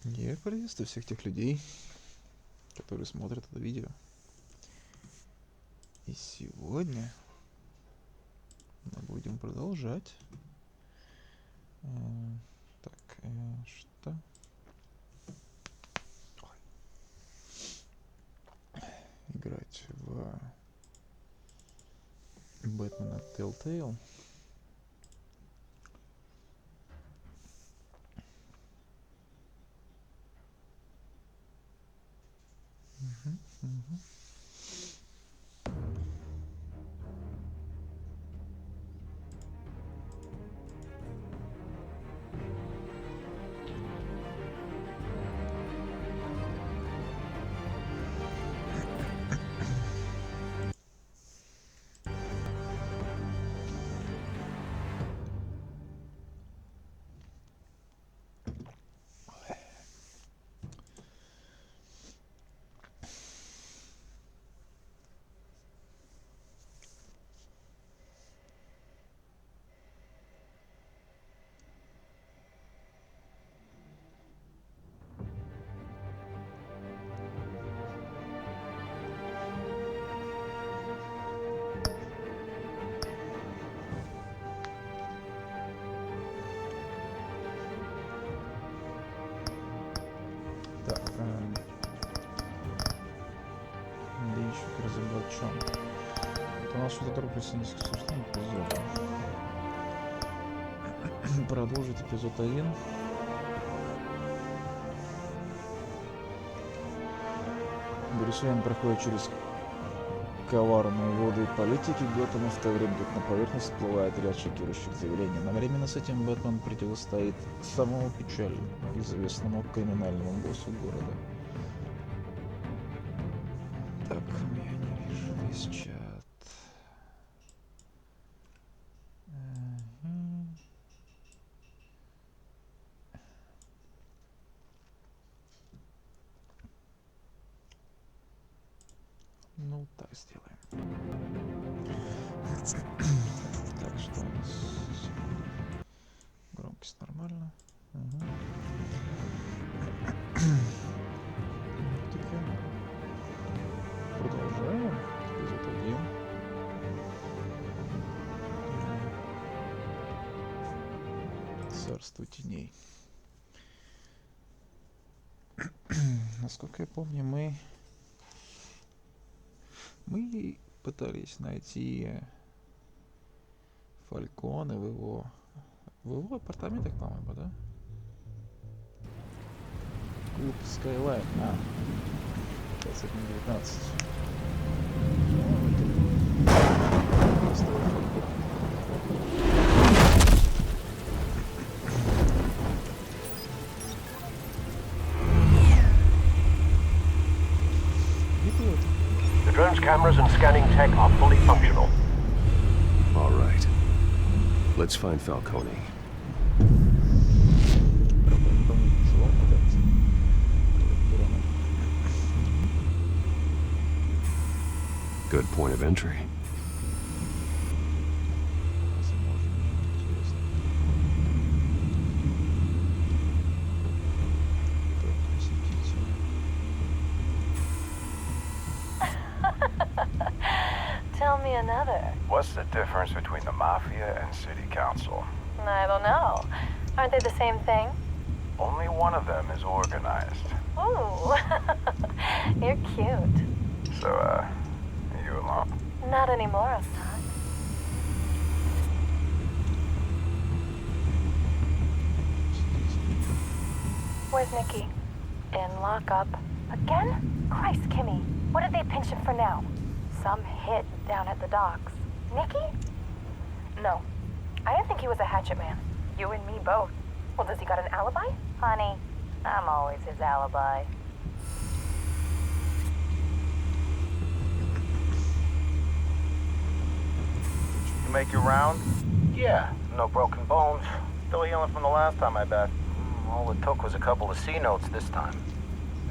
Я приветствую всех тех людей, которые смотрят это видео. И сегодня мы будем продолжать. Так, что? Играть в Бэтмена Telltale. Так, ищут разоблачен. Это у нас что-то торопится не существует эпизода. Продолжить эпизод 1. Брюс Уэйн проходит через коварные воды политики Готэма, в то время как на поверхность всплывает ряд шокирующих заявлений. Одновременно с этим Бэтмен противостоит самому печальному, известному криминальному боссу города. Так, я не вижу весь чат. Ну, так сделаем. Так, что у нас? Громкость нормально. Угу. Продолжаем. Эпизод 1. Царство теней. Насколько я помню, мы пытались найти Фалькона в его апартаментах, по-моему, да? Клуб Skyline. 21:19. The drone's cameras and scanning tech are fully functional. All right. Let's find Falcone. Good point of entry. Tell me another. What's the difference between the Mafia and City Council? I don't know. Aren't they the same thing? Only one of them is organized. Ooh, you're cute. So, are you alone? Not anymore, I'm not. Where's Nikki? In lockup. Again? Christ, Kimmy. What did they pinch him for now? Some hit down at the docks. Nikki? No. I didn't think he was a hatchet man. You and me both. Well, does he got an alibi? Honey, I'm always his alibi. You make your round? Yeah, no broken bones. Still healing from the last time, I bet. All it took was a couple of C notes this time.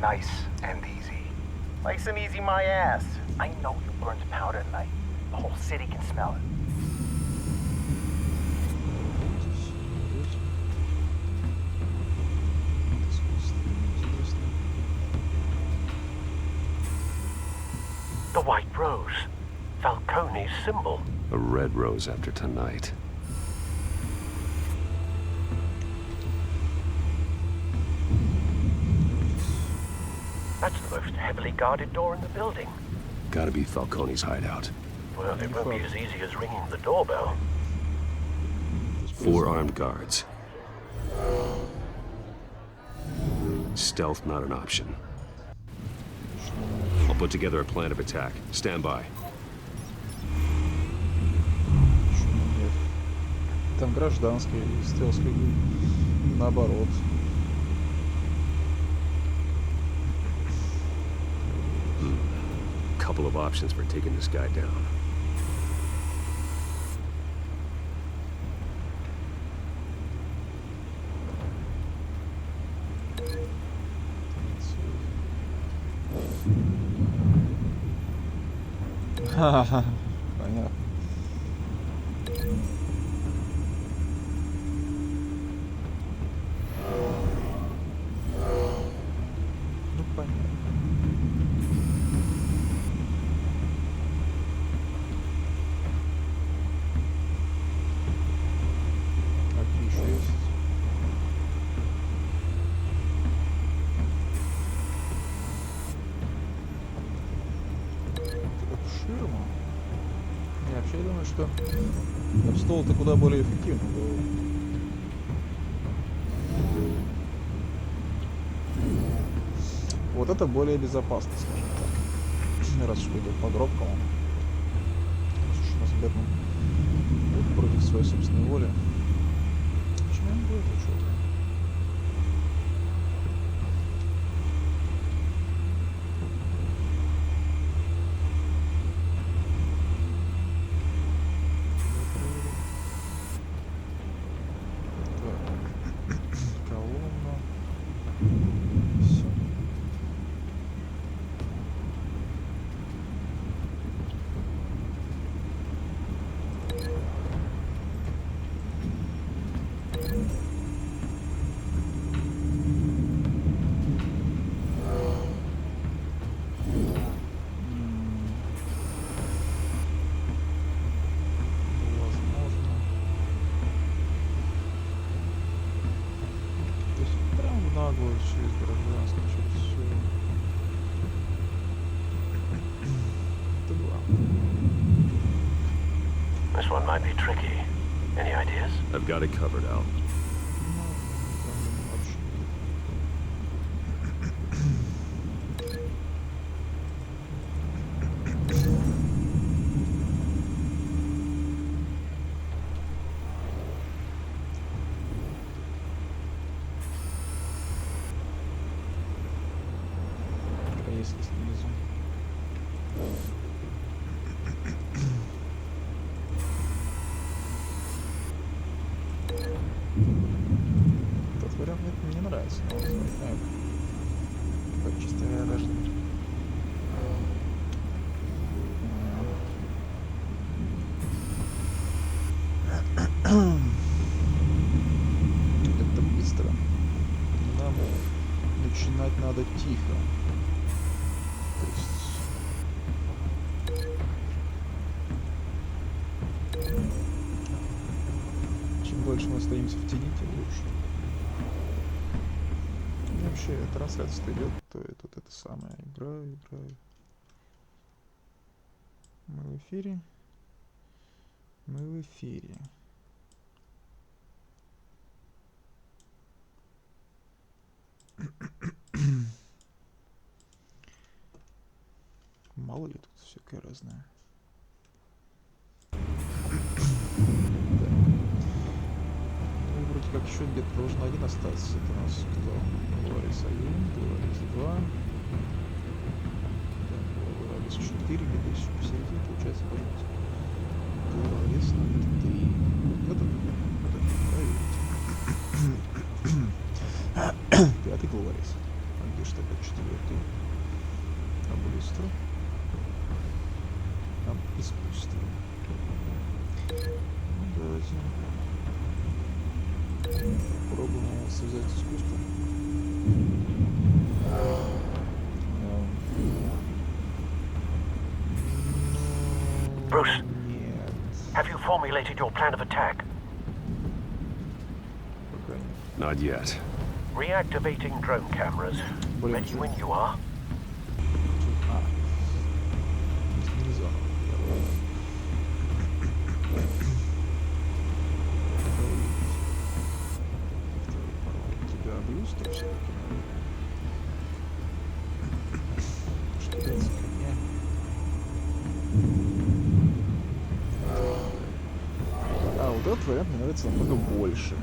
Nice and easy. Nice and easy my ass. I know you burned powder tonight. The whole city can smell it. The white rose. Falcone's symbol. A red rose after tonight. That's the most heavily guarded door in the building. Gotta be Falcone's hideout. Well, it won't be as easy as ringing the doorbell. 4 armed guards. Stealth not an option. I'll put together a plan of attack. Stand by. Почему нет? Там гражданские, стелские, наоборот. Couple of options for taking this guy down. Ха-ха-ха. Понятно. Ну, понятно. Какие еще есть? Ширма. Не, вообще я думаю, что обстол-то куда более эффективно было. Вот это более безопасно, скажем так. Раз уж идет по гробкам. Раз уж у нас Бэтмен будет против своей собственной воли. Почему я не буду это учёт? Колонна. Все. Возможно. То есть прям в наглую через гражданство, через все. Это главное. This one might be tricky. Any ideas? I've got it covered, Al. Ну, там вообще. А если снизу? Этот вариант мне не нравится, но знаю, как чисто даже. Это быстро. Нам начинать надо тихо. То есть... Чем больше мы остаемся в тени, тем лучше. И вообще, трансляция идет, то тут это самое. Играю. Мы в эфире. Мало ли тут всякое разное. Да. Ну, вроде как еще где-то должен один остаться. Это у нас кто? Глорис 1, Глорис 2. Да, Глорис 4, где-то еще посередине получается, пожалуйста. Глорис 3. Вот это проверить. Пятый Глорис. А где же тогда четвертый? Облистро. Об искусство. Ну, давайте попробуем связать искусство. Bruce, Нет. have you formulated your plan of attack? Пока нет. Not yet. Reactivating drone cameras. Блин, Ready when you are. А. Не заново. Тебя блюстер все-таки, что в принципе не. А, вот этот вариант мне нравится намного больше.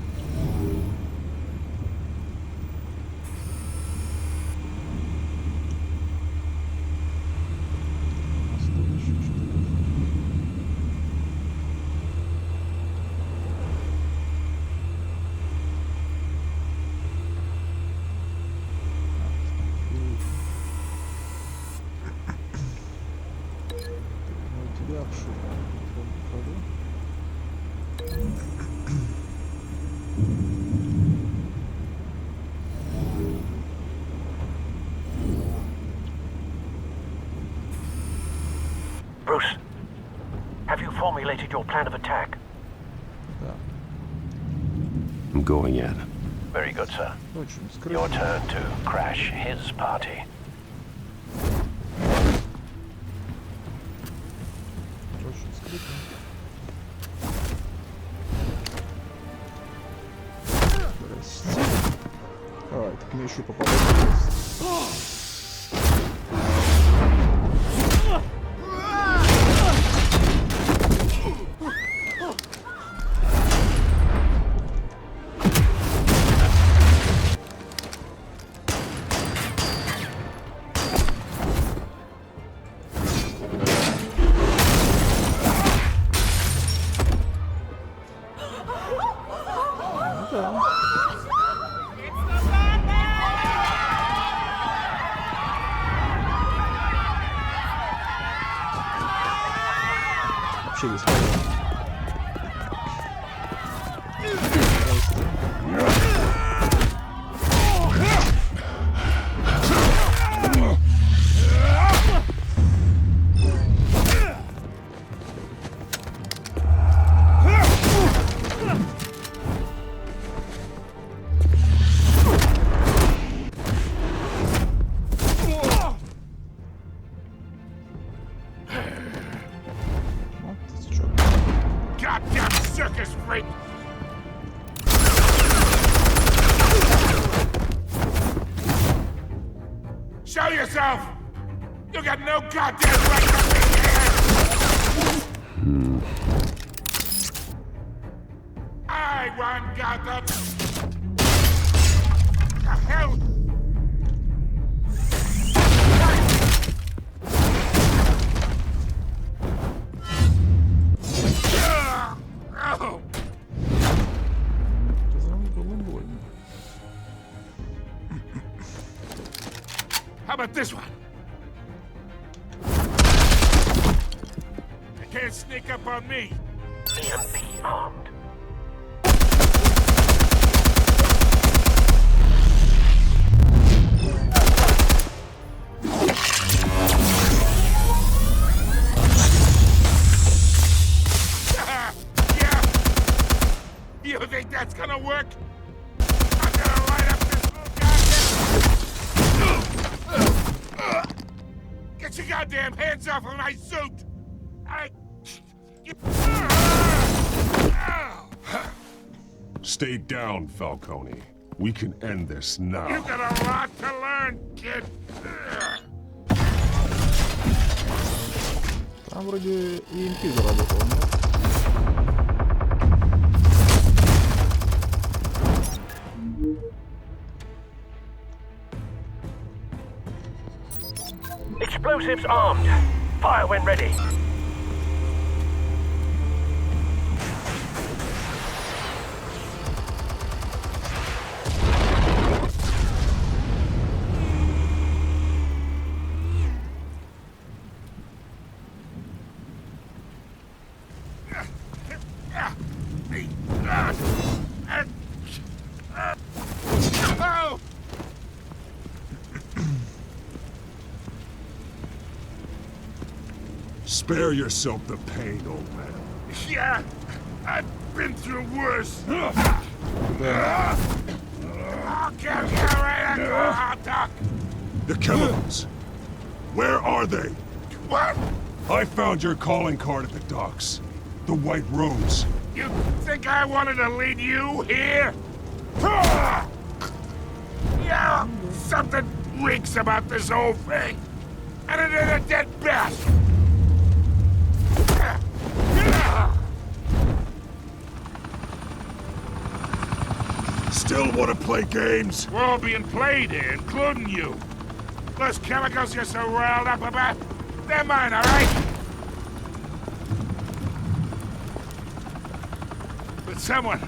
Я обшил. Bruce, have you formulated your plan of attack? Да. I'm going in. Very good, sir. Очень Your скрытно. turn to crash his party. Очень скрытно. Здрасте. А, так мне еще попадает. Да. Вообще без проблем. Вот, чё. Goddamn circus freak! Show yourself! You got no goddamn right to be here! I want Gotham! The hell? Oh! Разрыву было больно. How about this one? You can't sneak up on me. EMP armed. Yeah. You think that's gonna work? I'm gonna light up this little goddamn... Get your goddamn hands off of my suit! Stay down, Falcone. We can end this now. You got a lot to learn, kid. Там вроде EMP заработал, нет? Explosives armed. Fire when ready. Oh! Spare yourself the pain, old man. Yeah, I've been through worse. I'll give you right a hot dog. The chemicals. Where are they? What? I found your calling card at the docks. The White Rose. You think I wanted to lead you here? Yeah, something reeks about this whole thing. And it is a dead best. Still want to play games? We're all being played here, including you. Those chemicals you're so riled up about, they're mine, all right? But someone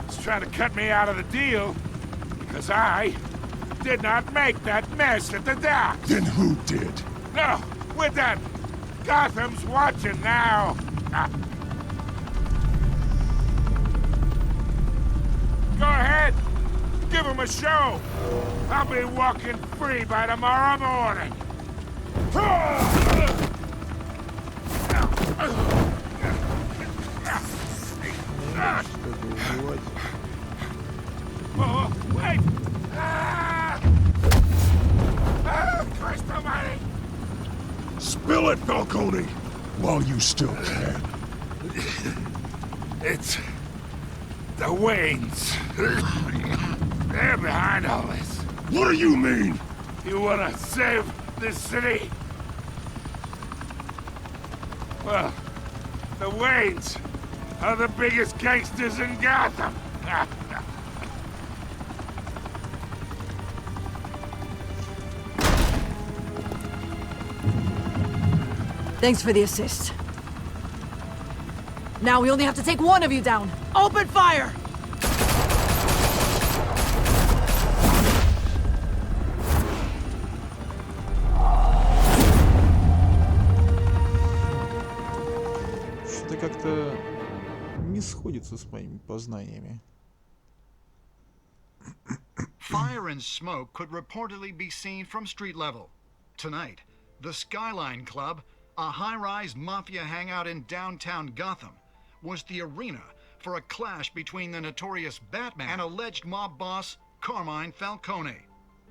is trying to cut me out of the deal because I did not make that mess at the docks. Then who did? No, we're done. Gotham's watching now. Go ahead. Give him a show. I'll be walking free by tomorrow morning. Oh, wait! Christ almighty! Spill it, Falcone! While you still can. It's the Waynes. They're behind all this. What do you mean? You wanna save this city? Well, the Waynes are the biggest gangsters in Gotham. Thanks for the assist. Now we only have to take one of you down. Open fire! Что-то как-то не сходится с моими познаниями. Fire and smoke could reportedly be seen from street level. Tonight, the Skyline Club, a high-rise mafia hangout in downtown Gotham, was the arena for a clash between the notorious Batman and alleged mob boss Carmine Falcone,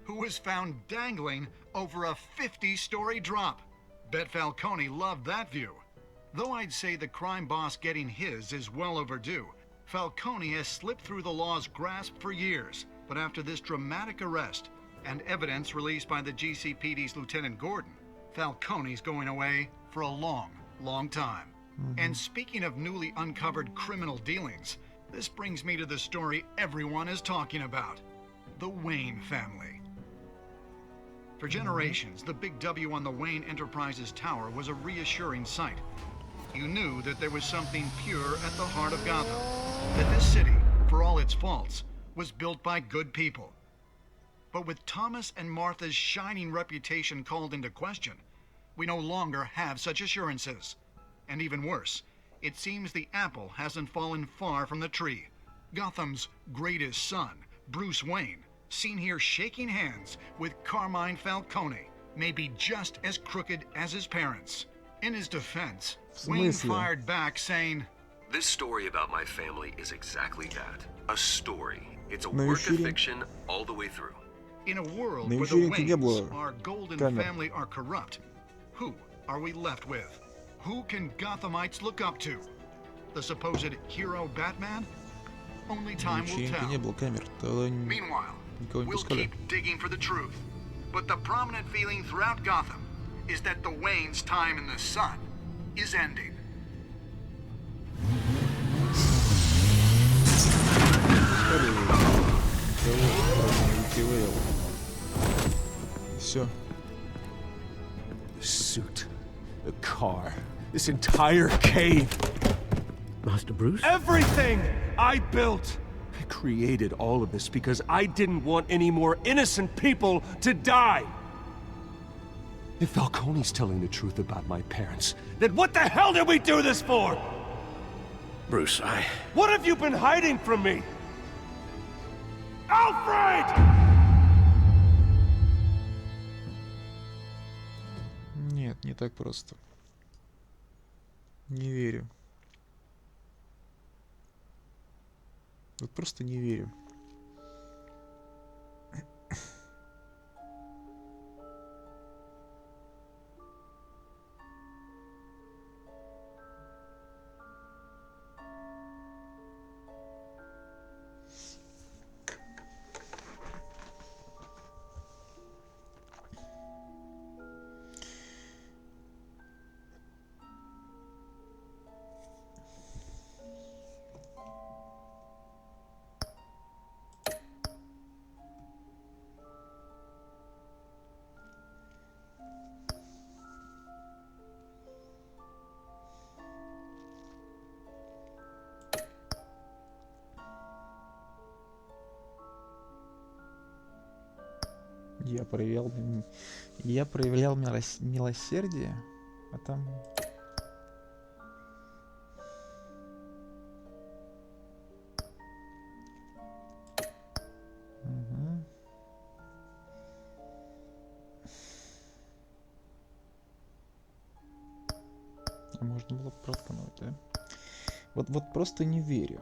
who was found dangling over a 50-story drop. Bet Falcone loved that view. Though I'd say the crime boss getting his is well overdue, Falcone has slipped through the law's grasp for years. But after this dramatic arrest and evidence released by the GCPD's Lieutenant Gordon, Falcone's going away for a long, long time. And speaking of newly uncovered criminal dealings, this brings me to the story everyone is talking about: the Wayne family. For generations, the big W on the Wayne Enterprises Tower was a reassuring sight. You knew that there was something pure at the heart of Gotham, that this city, for all its faults, was built by good people. But with Thomas and Martha's shining reputation called into question, we no longer have such assurances. And even worse, it seems the apple hasn't fallen far from the tree. Gotham's greatest son, Bruce Wayne, seen here shaking hands with Carmine Falcone, may be just as crooked as his parents. In his defense, Wayne fired back saying, "This story about my family is exactly that. A story. It's a На work of эфире. fiction all the way through." in a world На where the вечеринке не Waynes, было our golden камер. family, are corrupt, who are we left with? Who can Gothamites look up to? The supposed hero Batman? Only На time will вечеринке tell. не было камер. Тогда Meanwhile, никого не we'll пускали. keep digging for the truth. But the prominent feeling throughout Gotham is that the Waynes' time in the sun is ending. Все. The suit, the car, this entire cave. Master Bruce? Everything I built. I created all of this because I didn't want any more innocent people to die. If Falcone's telling the truth about my parents, then what the hell did we do this for? Bruce, What have you been hiding from me? Alfred! Нет, не так просто. Не верю. Вот просто не верю. Я проявлял, я проявлял милосердие, а там... Мгм. А можно было проткнуть, да? Вот просто не верю.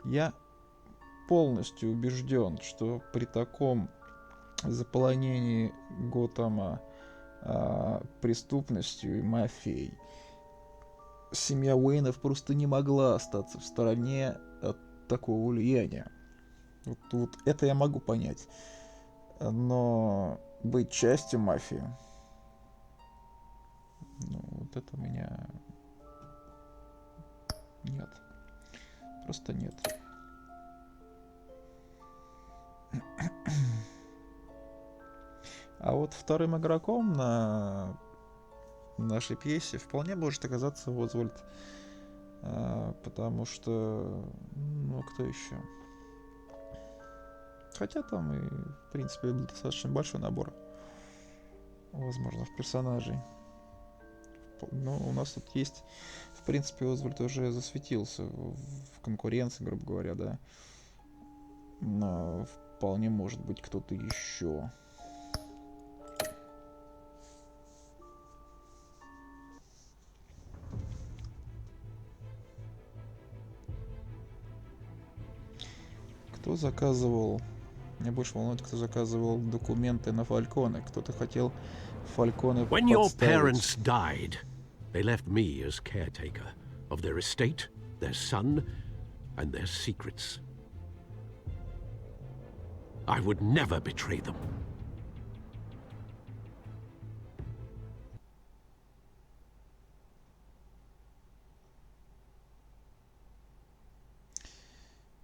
Я полностью убежден, что при таком заполонении Готэма преступностью и мафией семья Уэйнов просто не могла остаться в стороне от такого влияния. Вот это я могу понять. Но быть частью мафии, ну, вот это у меня нет. Просто нет. А вот вторым игроком на нашей пьесе вполне может оказаться Озвальд. Потому что... Ну, кто еще? Хотя там и, в принципе, достаточно большой набор возможных персонажей. Но у нас тут есть... В принципе, Озвальд уже засветился в конкуренции, грубо говоря, да. Но вполне может быть кто-то еще. Кто заказывал... Меня больше волнует, кто заказывал документы на Фальконе. Кто-то хотел Фальконе When your подставить. parents died, they left me as caretaker of their estate, their son, and their secrets. I would never betray them.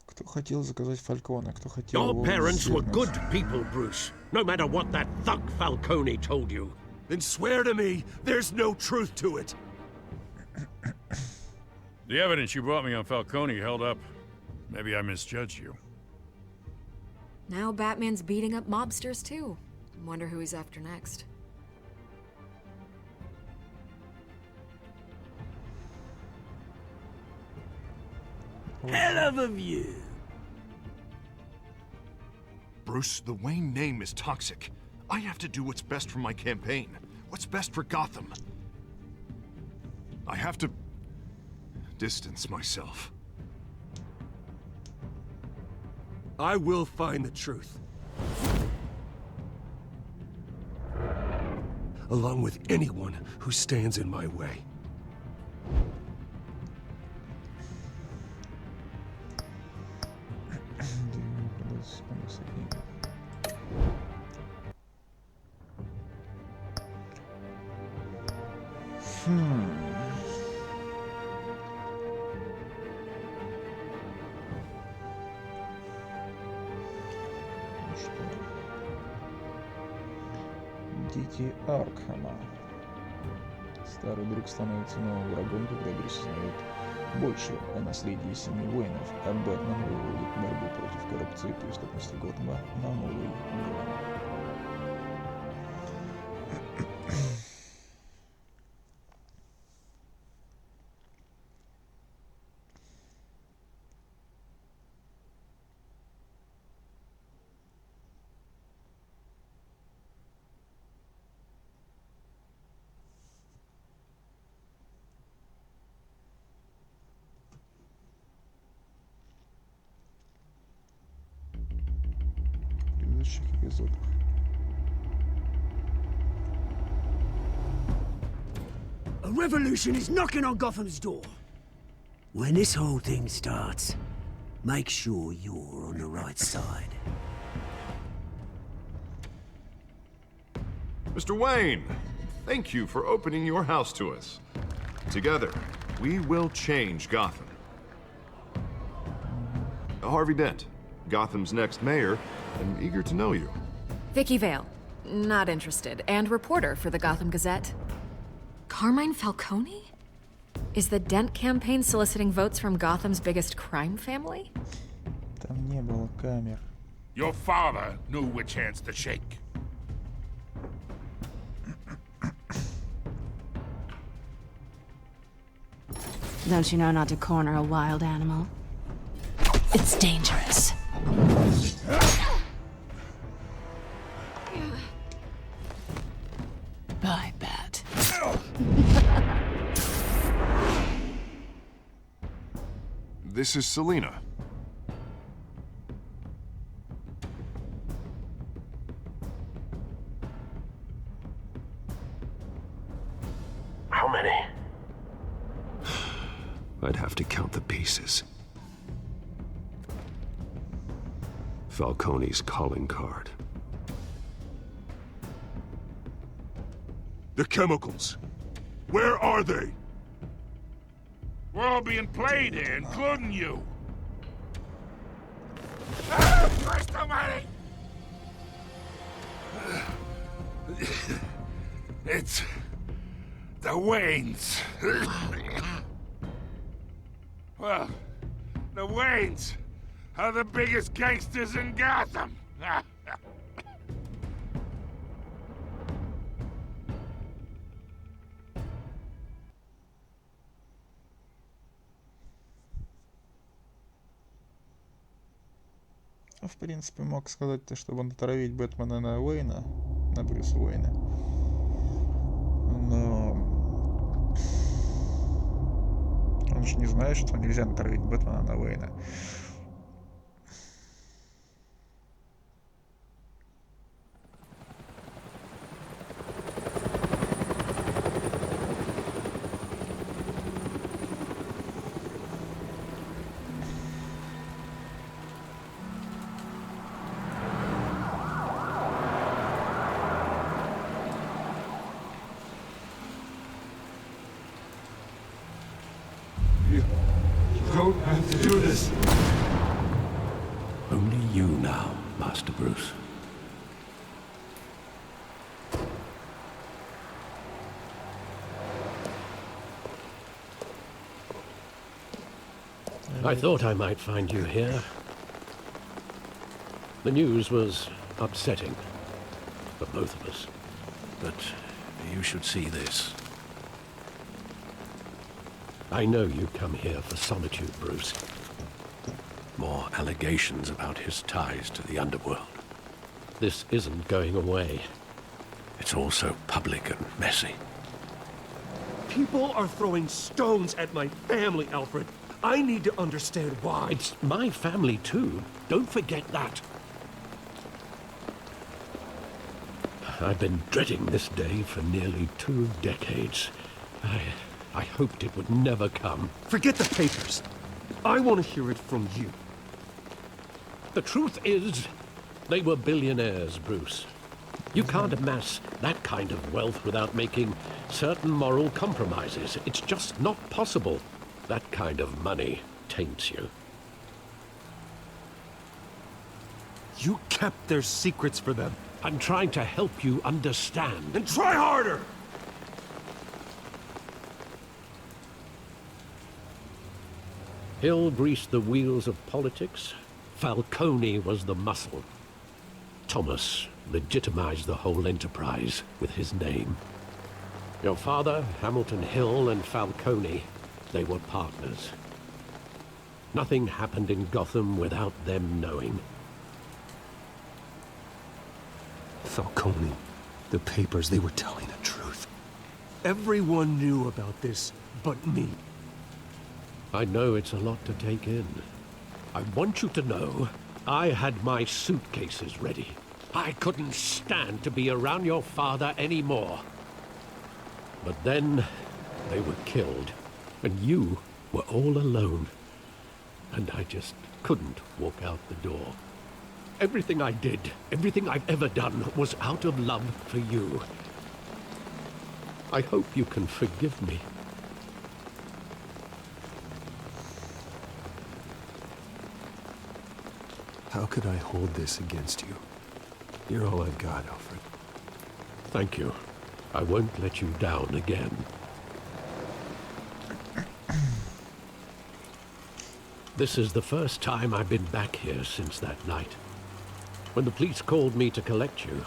Кто хотел заказать Фалькона, кто хотел Your его parents were свергнуть. good people, Bruce, no matter what that thug Falcone told you. Then swear to me there's no truth to it. The evidence you brought me on Falcone held up. Maybe I misjudged you. Now Batman's beating up mobsters too. Wonder who he's after next. Hell of a view. Bruce, the Wayne name is toxic. I have to do what's best for my campaign. What's best for Gotham. I have to distance myself. I will find the truth. Along with anyone who stands in my way. Дети Аркхема. Старый друг становится новым врагом, когда Брюс узнает больше о наследии семьи Уэйнов, а Бэтмен выводит борьбу против коррупции и преступности Готэма на новый уровень. эпизодах. A revolution is knocking on Gotham's door. When this whole thing starts, make sure you're on the right side. Mr. Wayne, thank you for opening your house to us. Together, we will change Gotham. Harvey Dent, Gotham's next mayor, and eager to know you. Vicky Vale, not interested, and reporter for the Gotham Gazette. Carmine Falcone? Is the Dent campaign soliciting votes from Gotham's biggest crime family? Там не было камер. Your father knew which hands to shake. Don't you know not to corner a wild animal? It's dangerous. Bye, Bat. This is Selina. How many? I'd have to count the pieces. Falcone's calling card. The chemicals. Where are they? We're all being played here, including you. Ah, Christ almighty! It's the Waynes. Well, the Waynes are the biggest gangsters in Gotham. В принципе, мог сказать, чтобы натравить Бэтмена на Уэйна, на Брюса Уэйна. Но он же не знает, что нельзя натравить Бэтмена на Уэйна. Don't have to do this. Only you now, Master Bruce. I thought I might find you here. The news was upsetting for both of us. But you should see this. I know you come here for solitude, Bruce. More allegations about his ties to the underworld. This isn't going away. It's all so public and messy. People are throwing stones at my family, Alfred. I need to understand why. It's my family, too. Don't forget that. I've been dreading this day for nearly 2 decades. I hoped it would never come. Forget the papers. I want to hear it from you. The truth is, they were billionaires, Bruce. You can't amass that kind of wealth without making certain moral compromises. It's just not possible. That kind of money taints you. You kept their secrets for them. I'm trying to help you understand. Then try harder! Hill greased the wheels of politics. Falcone was the muscle. Thomas legitimized the whole enterprise with his name. Your father, Hamilton Hill, and Falcone, they were partners. Nothing happened in Gotham without them knowing. Falcone, the papers, they were telling the truth. Everyone knew about this but me. I know it's a lot to take in. I want you to know I had my suitcases ready. I couldn't stand to be around your father anymore. But then they were killed, and you were all alone. And I just couldn't walk out the door. Everything I did, everything I've ever done, was out of love for you. I hope you can forgive me. How could I hold this against you? You're all I've got, Alfred. Thank you. I won't let you down again. This is the first time I've been back here since that night. When the police called me to collect you,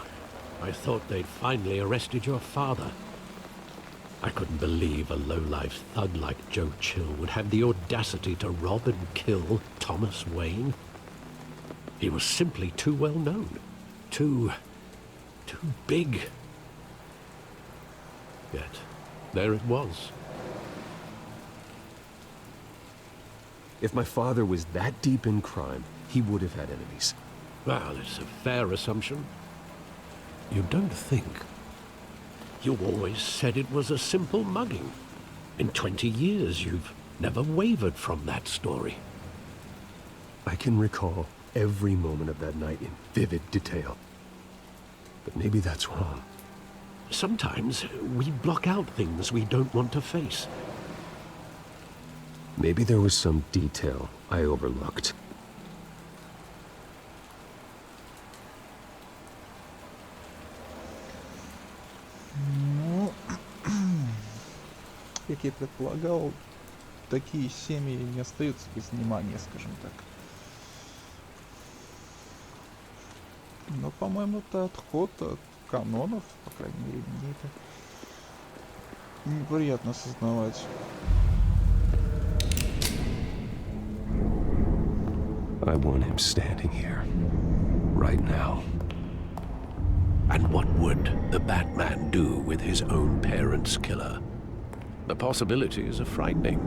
I thought they'd finally arrested your father. I couldn't believe a low-life thug like Joe Chill would have the audacity to rob and kill Thomas Wayne. He was simply too well known. Too big. Yet, there it was. If my father was that deep in crime, he would have had enemies. Well, it's a fair assumption. You don't think? You always said it was a simple mugging. In 20 years, you've never wavered from that story. I can recall every moment of that night in vivid detail. But maybe that's wrong. Sometimes we block out things we don't want to face. Maybe there was some detail I overlooked. Ну, как я предполагал, такие семьи не остаются без внимания, скажем так. Но, по-моему, это отход от канонов, по крайней мере, мне это неприятно осознавать. I want him standing here, right now. And what would the Batman do with his own parents' killer? The possibilities are frightening.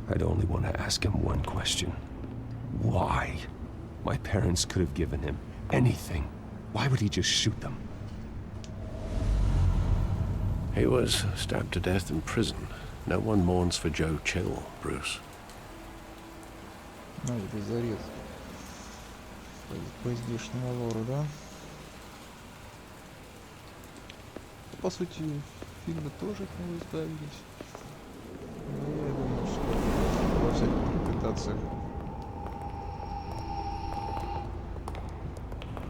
I'd only want to ask him one question. Why? My parents could have given him anything. Why would he just shoot them? He was stabbed to death in prison. No one mourns for Joe Chill, Bruce. Ну, это зарез. По здешнему лору, да? По сути, фильмы тоже от него избавились. Но я думаю, что во всяких интерпретациях.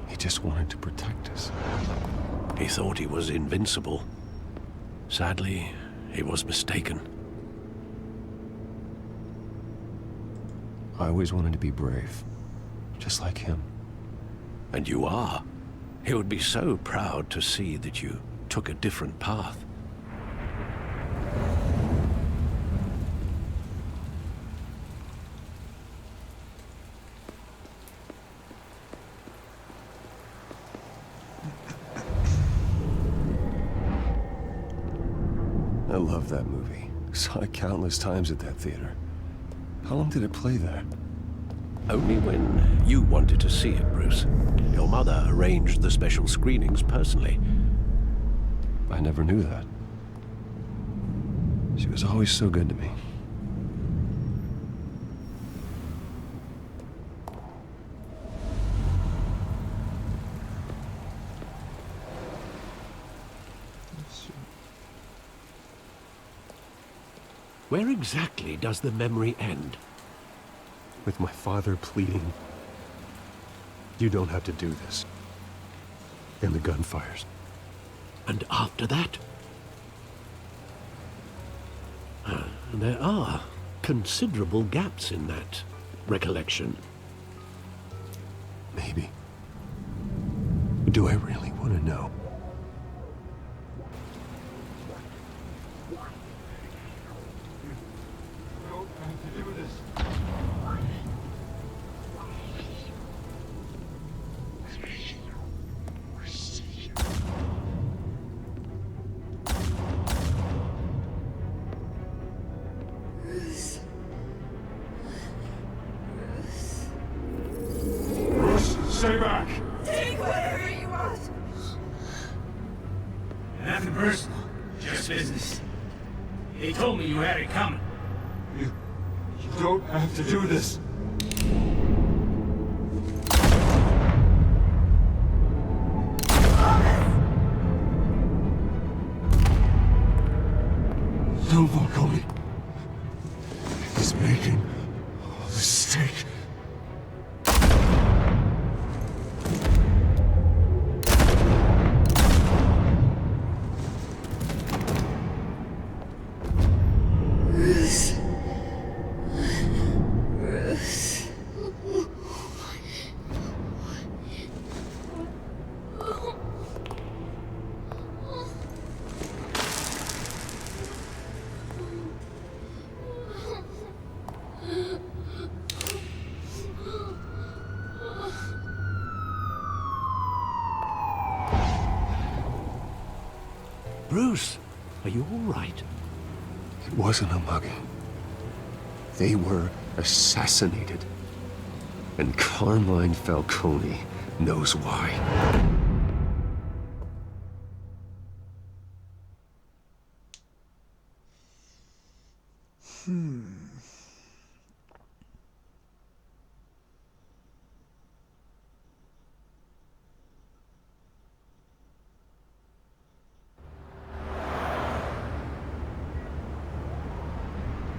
He just wanted to protect us. He thought he was invincible. Sadly, he was mistaken. I always wanted to be brave, just like him. And you are. He would be so proud to see that you took a different path. I love that movie. Saw it countless times at that theater. How long did it play there? Only when you wanted to see it, Bruce. Your mother arranged the special screenings personally. I never knew that. She was always so good to me. Where exactly does the memory end? With my father pleading, "You don't have to do this." And the gunfires. And after that? There are considerable gaps in that recollection. Maybe. Do I really want to know? Stay back! Take whatever you want. Nothing personal, just business. He told me you had it coming. You don't have to do this. No, Falcone. He's making a mistake. Bruce, are you all right? It wasn't a mugging. They were assassinated. And Carmine Falcone knows why.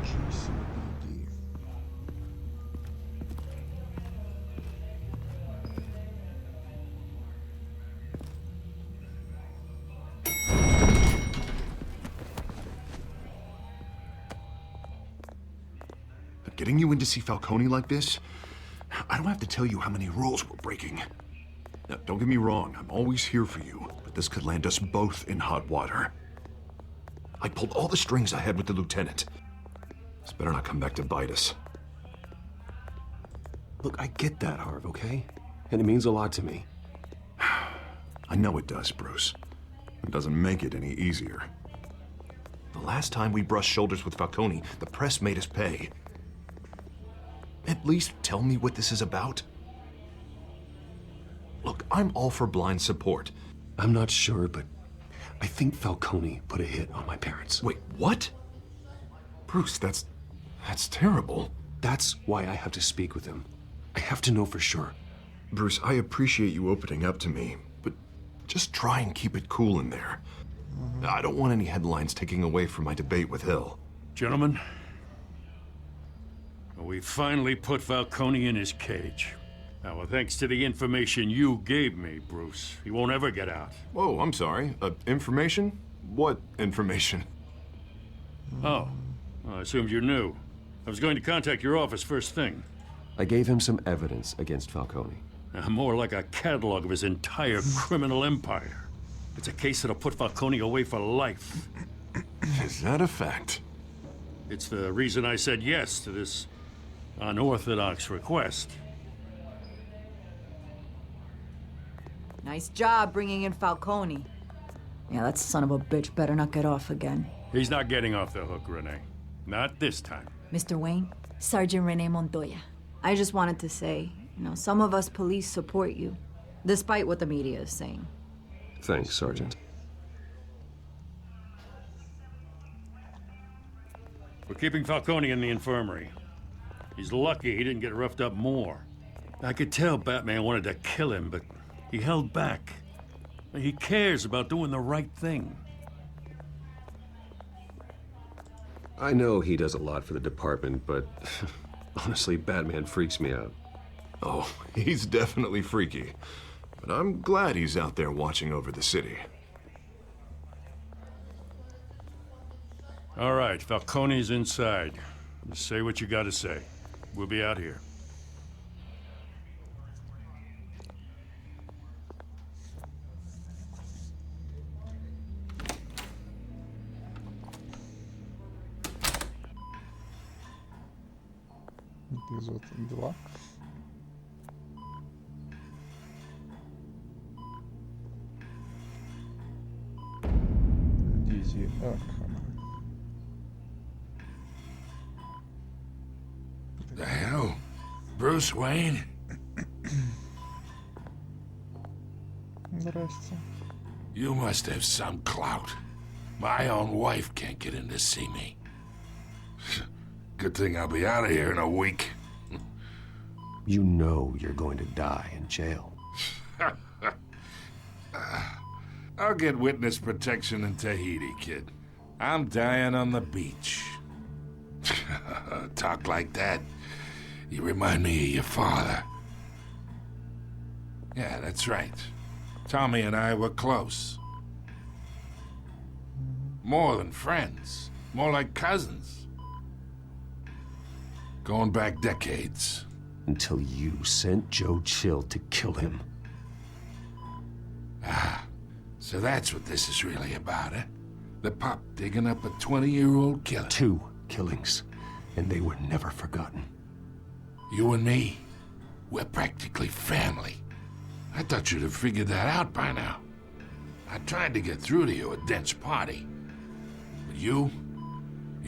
GCPD. But getting you in to see Falcone like this, I don't have to tell you how many rules we're breaking. Now, don't get me wrong, I'm always here for you, but this could land us both in hot water. I pulled all the strings I had with the lieutenant. This better not come back to bite us. Look, I get that, Harv, okay? And it means a lot to me. I know it does, Bruce. It doesn't make it any easier. The last time we brushed shoulders with Falcone, the press made us pay. At least tell me what this is about. Look, I'm all for blind support. I'm not sure, but I think Falcone put a hit on my parents. Wait, what? Bruce, that's terrible. That's why I have to speak with him. I have to know for sure. Bruce, I appreciate you opening up to me, but just try and keep it cool in there. I don't want any headlines taking away from my debate with Hill. Gentlemen, we finally put Falcone in his cage. Now, well, thanks to the information you gave me, Bruce, he won't ever get out. Whoa, I'm sorry. Information? What information? Oh, well, I assumed you knew. I was going to contact your office first thing. I gave him some evidence against Falcone. More like a catalog of his entire criminal empire. It's a case that'll put Falcone away for life. Is that a fact? It's the reason I said yes to this unorthodox request. Nice job bringing in Falcone. Yeah, that son of a bitch better not get off again. He's not getting off the hook, Renee. Not this time. Mr. Wayne, Sergeant Renee Montoya. I just wanted to say, some of us police support you, despite what the media is saying. Thanks, Sergeant. We're keeping Falcone in the infirmary. He's lucky he didn't get roughed up more. I could tell Batman wanted to kill him, but he held back. He cares about doing the right thing. I know he does a lot for the department, but honestly, Batman freaks me out. Oh, he's definitely freaky. But I'm glad he's out there watching over the city. All right, Falcone's inside. Just say what you gotta say. We'll be out here. Эпизод 2. Дизи Аркхам. The hell? Bruce Wayne? Здрасте. You must have some clout. My own wife can't get in to see me. Good thing I'll be out of here in a week. You know you're going to die in jail. I'll get witness protection in Tahiti, kid. I'm dying on the beach. Talk like that. You remind me of your father. Yeah, that's right. Tommy and I were close. More than friends. More like cousins. Going back decades. Until you sent Joe Chill to kill him. Ah, so that's what this is really about, eh? The pup digging up a 20-year-old killer. 2 killings, and they were never forgotten. You and me, we're practically family. I thought you'd have figured that out by now. I tried to get through to you at Dent's party. But you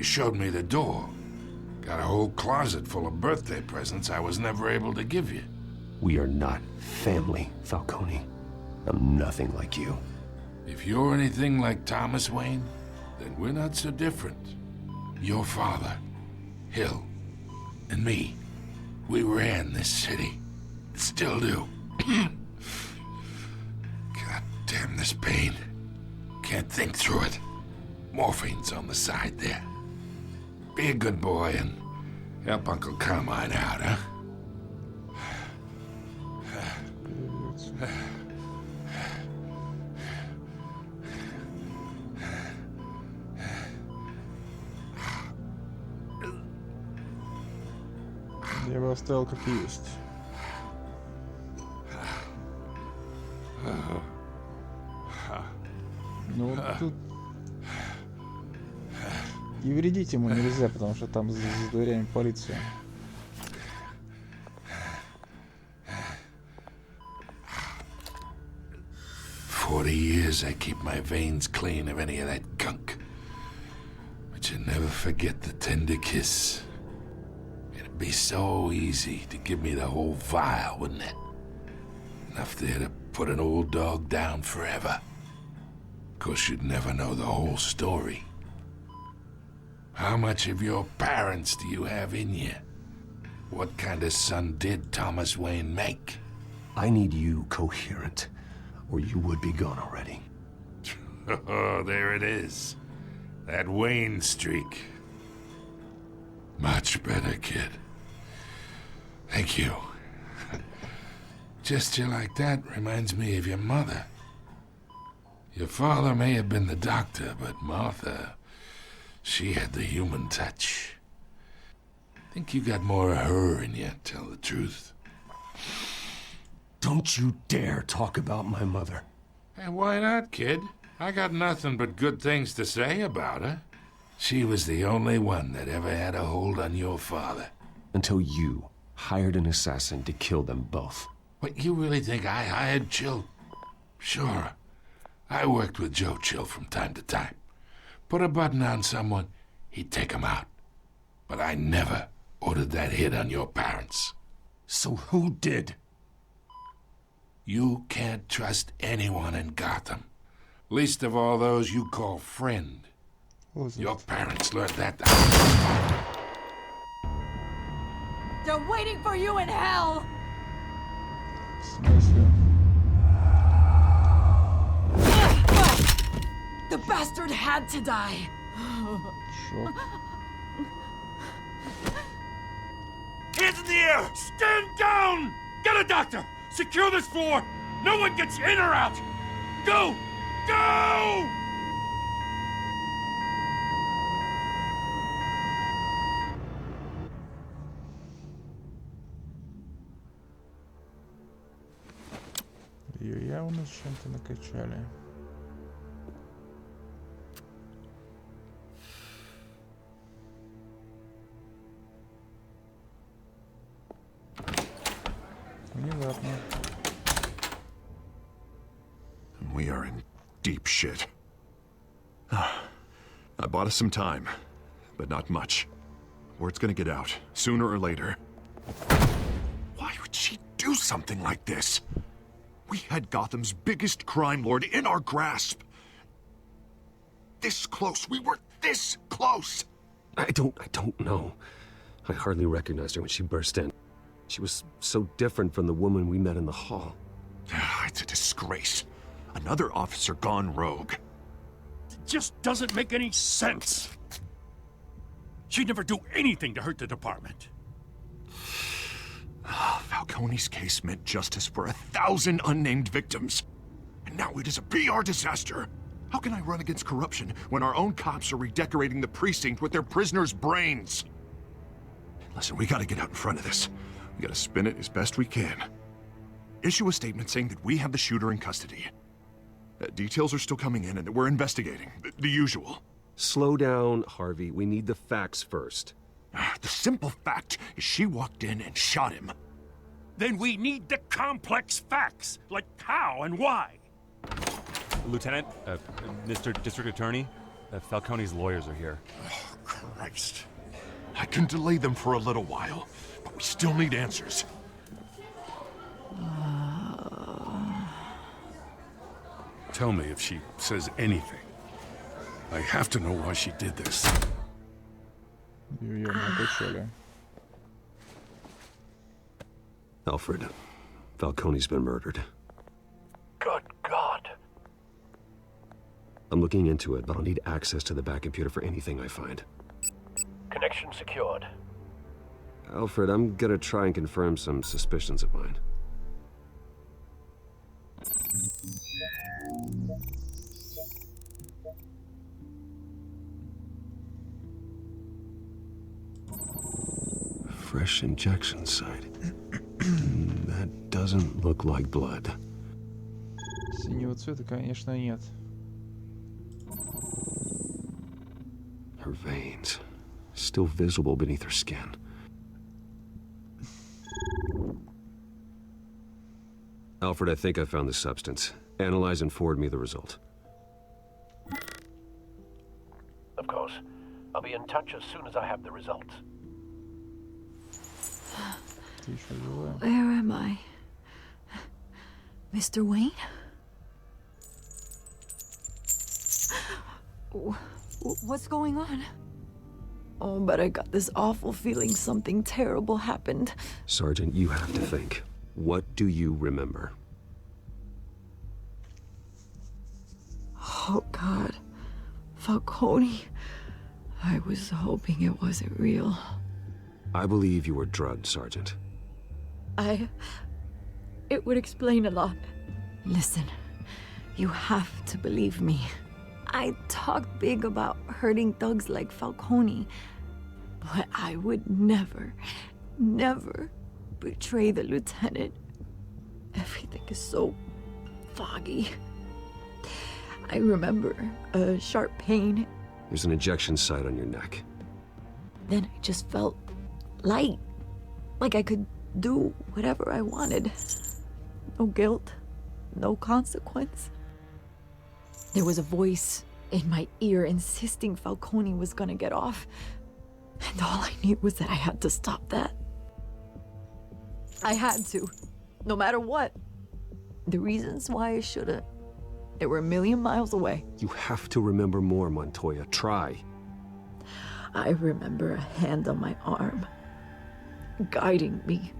showed me the door. Got a whole closet full of birthday presents I was never able to give you. We are not family, Falcone. I'm nothing like you. If you're anything like Thomas Wayne, then we're not so different. Your father, Hill, and me, we ran this city. Still do. God damn this pain. Can't think through it. Morphine's on the side there. Be a good boy and help Uncle Carmine out, huh? Я бы оставил как есть. Ну вот тут и вредить ему нельзя, потому что там за дверями полиция. For 40 years I keep my veins clean of any of that gunk. But you never forget the tender kiss. It'd be so easy to give me the whole vial, wouldn't it? Enough there to put an old dog down forever. Of course, you'd never know the whole story. How much of your parents do you have in you? What kind of son did Thomas Wayne make? I need you coherent, or you would be gone already. Oh, there it is. That Wayne streak. Much better, kid. Thank you. Gesture like that reminds me of your mother. Your father may have been the doctor, but Martha, she had the human touch. Think you got more of her in you, tell the truth. Don't you dare talk about my mother. Hey, why not, kid? I got nothing but good things to say about her. She was the only one that ever had a hold on your father. Until you hired an assassin to kill them both. What, you really think I hired Chill? Sure. I worked with Joe Chill from time to time. Put a button on someone, he'd take him out. But I never ordered that hit on your parents. So who did? You can't trust anyone in Gotham. Least of all those you call friend. Your parents learned that. They're waiting for you in hell! В смысле? The bastard had to die. Шок. Hands in the air! Stand down! Get a doctor! Secure this floor! No one gets in or out! Go! Go! Ее явно с чем-то накачали. Внезапно. We are in deep shit. I bought us some time, but not much. Word's gonna get out, sooner or later. Why would she do something like this? We had Gotham's biggest crime lord in our grasp. This close. We were this close. I don't know. I hardly recognized her when she burst in. She was so different from the woman we met in the hall. It's a disgrace. Another officer gone rogue. It just doesn't make any sense. She'd never do anything to hurt the department. Falcone's case meant justice for 1,000 unnamed victims. And now it is a PR disaster. How can I run against corruption when our own cops are redecorating the precinct with their prisoners' brains? Listen, we gotta get out in front of this. We gotta spin it as best we can. Issue a statement saying that we have the shooter in custody. Details are still coming in and that we're investigating. The usual. Slow down, Harvey. We need the facts first. The simple fact is she walked in and shot him. Then we need the complex facts, like how and why. Lieutenant, Mr. District Attorney, Falcone's lawyers are here. Oh, Christ. I can delay them for a little while, but we still need answers. Tell me if she says anything. I have to know why she did this. Alfred, Falcone's been murdered. Good God. I'm looking into it, but I'll need access to the back computer for anything I find. Connection secured. Alfred, I'm gonna try and confirm some suspicions of mine. Fresh injection site. That doesn't look like blood. Синего цвета, конечно, нет. Her veins, still visible beneath her skin. Alfred, I think I found the substance. Analyze and forward me the result. Of course. I'll be in touch as soon as I have the results. Where am I? Mr. Wayne? What's going on? Oh, but I got this awful feeling something terrible happened. Sergeant, you have to think. What do you remember? Oh, God. Falcone. I was hoping it wasn't real. I believe you were drugged, Sergeant. It would explain a lot. Listen, you have to believe me. I talked big about hurting thugs like Falcone, but I would never, never betray the lieutenant. Everything is so foggy. I remember a sharp pain. There's an injection site on your neck. Then I just felt light, like I could do whatever I wanted. No guilt, no consequence. There was a voice in my ear insisting Falcone was gonna get off, and all I knew was that I had to stop that. I had to, no matter what. The reasons why I should've, they were a million miles away. You have to remember more, Montoya. Try. I remember a hand on my arm, guiding me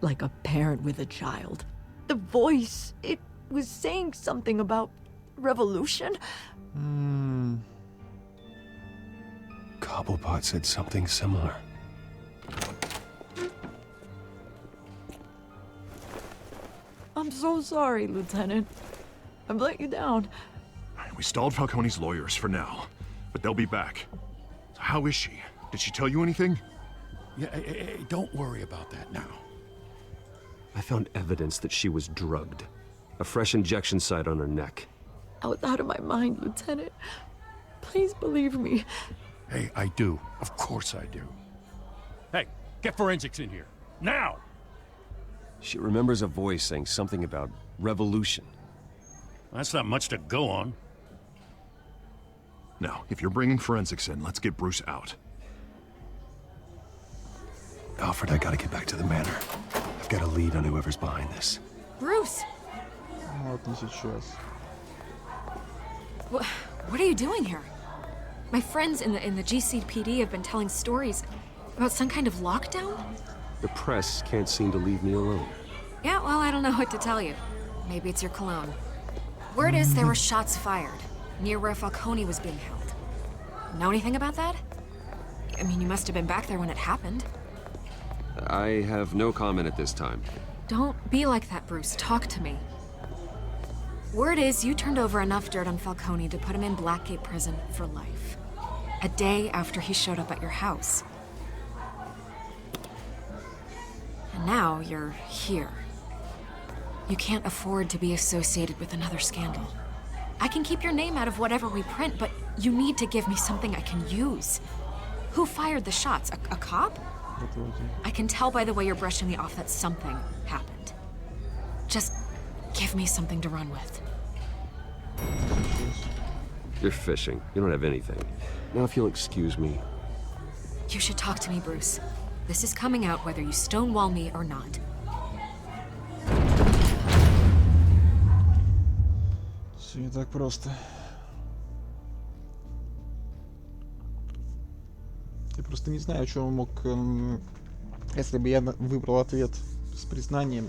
like a parent with a child. The voice, it was saying something about revolution. Cobblepot said something similar. I'm so sorry, Lieutenant. I've let you down. We stalled Falcone's lawyers for now, but they'll be back. So how is she? Did she tell you anything? Yeah, don't worry about that now. I found evidence that she was drugged. A fresh injection site on her neck. I was out of my mind, Lieutenant. Please believe me. Hey, I do. Of course I do. Hey, get forensics in here. Now! She remembers a voice saying something about revolution. That's not much to go on. Now, if you're bringing forensics in, let's get Bruce out. Alfred, I gotta get back to the manor. I've got a lead on whoever's behind this. Bruce! Вот не сейчас. What are you doing here? My friends in the GCPD have been telling stories about some kind of lockdown? The press can't seem to leave me alone. Yeah, well, I don't know what to tell you. Maybe it's your cologne. Word is there were shots fired near where Falcone was being held. Know anything about that? I mean, you must have been back there when it happened. I have no comment at this time. Don't be like that, Bruce. Talk to me. Word is you turned over enough dirt on Falcone to put him in Blackgate Prison for life. A day after he showed up at your house. And now you're here. You can't afford to be associated with another scandal. I can keep your name out of whatever we print, but you need to give me something I can use. Who fired the shots? A cop? I can tell by the way you're brushing me off that something happened. Just give me something to run with. You're fishing. You don't have anything. Now if you'll excuse me. You should talk to me, Bruce. This is coming out whether you stonewall me or not. Все не так просто. Я просто не знаю, что он мог... Если бы я выбрал ответ с признанием,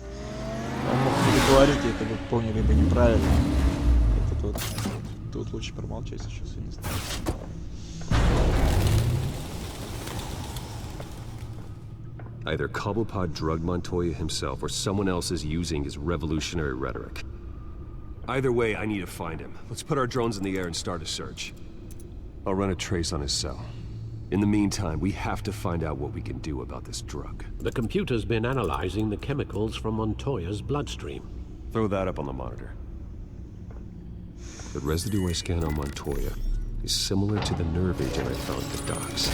он мог переговорить, и это бы поняли бы неправильно. Это тут лучше промолчать сейчас, я не знаю. Either Cobblepot drugged Montoya himself, or someone else is using his revolutionary rhetoric. Either way, I need to find him. Let's put our drones in the air and start a search. I'll run a trace on his cell. In the meantime, we have to find out what we can do about this drug. The computer's been analyzing the chemicals from Montoya's bloodstream. Throw that up on the monitor. The residue I scanned on Montoya is similar to the nerve agent I found at the docks.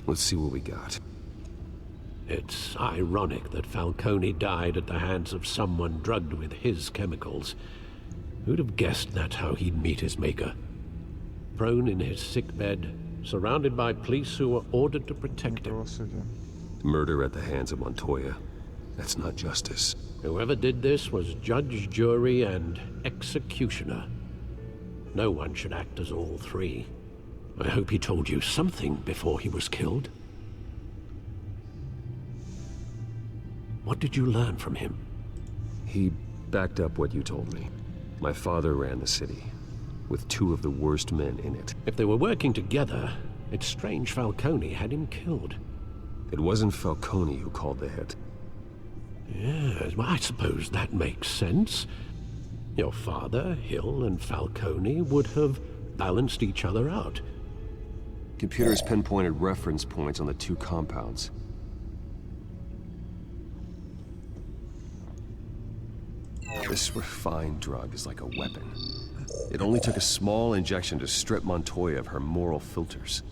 Let's see what we got. It's ironic that Falcone died at the hands of someone drugged with his chemicals. Who'd have guessed that's how he'd meet his maker? Prone in his sickbed, surrounded by police who were ordered to protect him. Murder at the hands of Montoya. That's not justice. Whoever did this was judge, jury, and executioner. No one should act as all three. I hope he told you something before he was killed. What did you learn from him? He backed up what you told me. My father ran the city, with two of the worst men in it. If they were working together, it's strange Falcone had him killed. It wasn't Falcone who called the hit. Yes, well, I suppose that makes sense. Your father, Hill, and Falcone would have balanced each other out. Computers pinpointed reference points on the two compounds. This refined drug is like a weapon. It only took a small injection to strip Montoya of her moral filters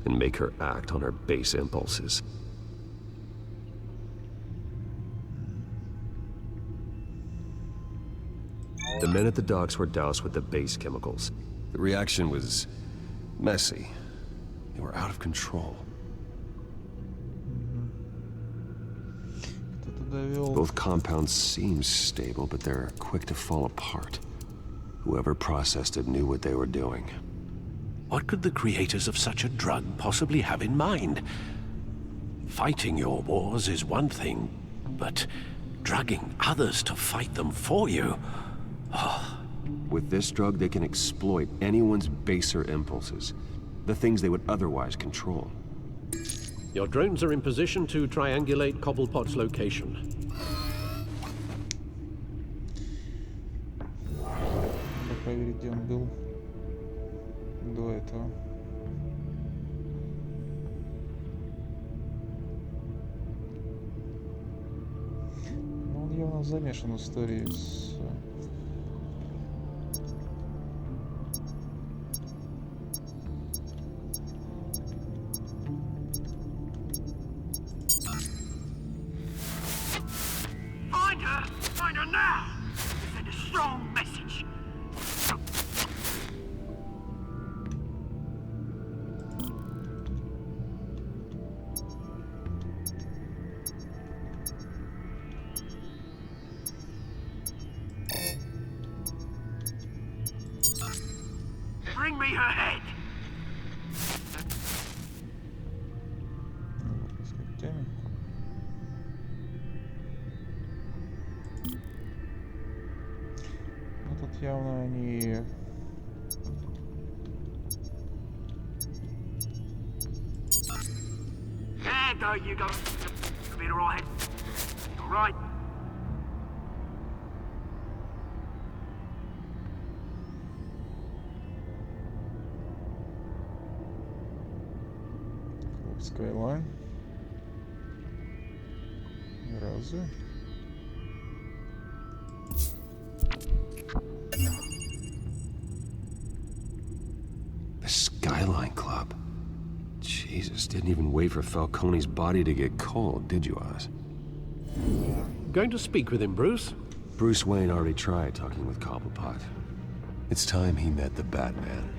and make her act on her base impulses. The men at the docks were doused with the base chemicals. The reaction was messy. They were out of control. Both compounds seem stable, but they're quick to fall apart. Whoever processed it knew what they were doing. What could the creators of such a drug possibly have in mind? Fighting your wars is one thing, but drugging others to fight them for you? Oh. With this drug, they can exploit anyone's baser impulses, the things they would otherwise control. Your drones are in position to triangulate Cobblepot's location. Надо проверить, где он был до этого. Ну, он явно замешан в истории с... Find her now! Send a strong message. bring me her head. Ну тут явно они... There, there you go. Be alright. Alright. Skyline. Ни разу. The Skyline Club. Jesus, didn't even wait for Falcone's body to get cold, did you, Oz? Going to speak with him, Bruce? Bruce Wayne already tried talking with Cobblepot. It's time he met the Batman.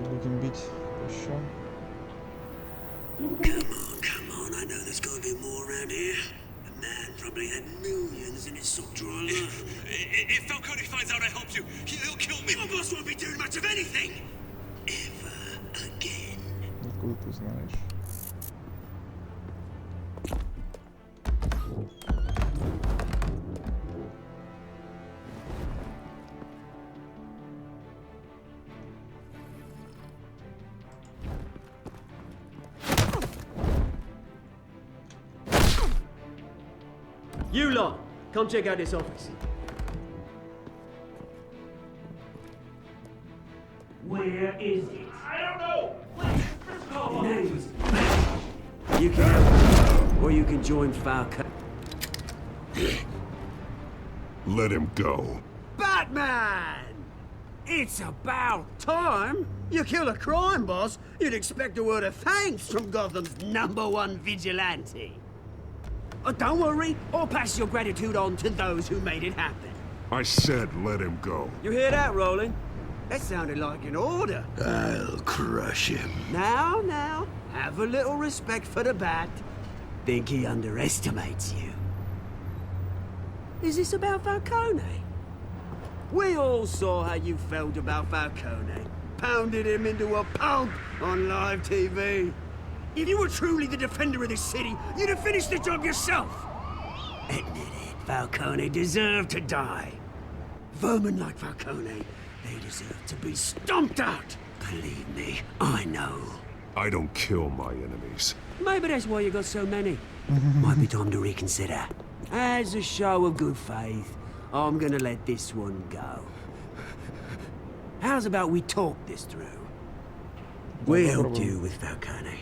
Будем бить еще. Come on, I know there's gonna be more around here. The man probably had millions in his sock drawer alone. If Falcone finds out I helped you, he'll kill me. Your boss won't be doing much of anything. Ever again. Откуда ты знаешь? You lot, come check out this office. Where is it? I don't know. Names. You can help, or you can join Falcone. Let him go. Batman! It's about time. You kill a crime boss, you'd expect a word of thanks from Gotham's #1 vigilante. Don't worry, I'll pass your gratitude on to those who made it happen. I said let him go. You hear that, Roland? That sounded like an order. I'll crush him. Now, have a little respect for the Bat. Think he underestimates you. Is this about Falcone? We all saw how you felt about Falcone. Pounded him into a pulp on live TV. If you were truly the defender of this city, you'd have finished the job yourself. Admit it, Falcone deserved to die. Vermin like Falcone, they deserve to be stomped out. Believe me, I know. I don't kill my enemies. Maybe that's why you got so many. Might be time to reconsider. As a show of good faith, I'm gonna let this one go. How's about we talk this through? We helped you with Falcone.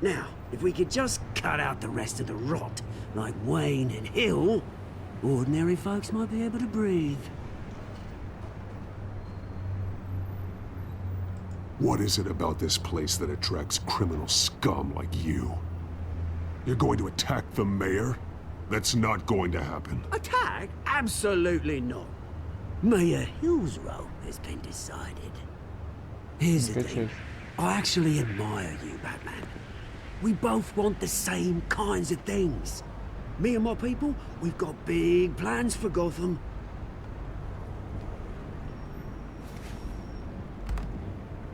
Now, if we could just cut out the rest of the rot, like Wayne and Hill, ordinary folks might be able to breathe. What is it about this place that attracts criminal scum like you? You're going to attack the mayor? That's not going to happen. Attack? Absolutely not. Mayor Hill's role has been decided. Here's the thing. I actually admire you, Batman. We both want the same kinds of things. Me and my people, we've got big plans for Gotham.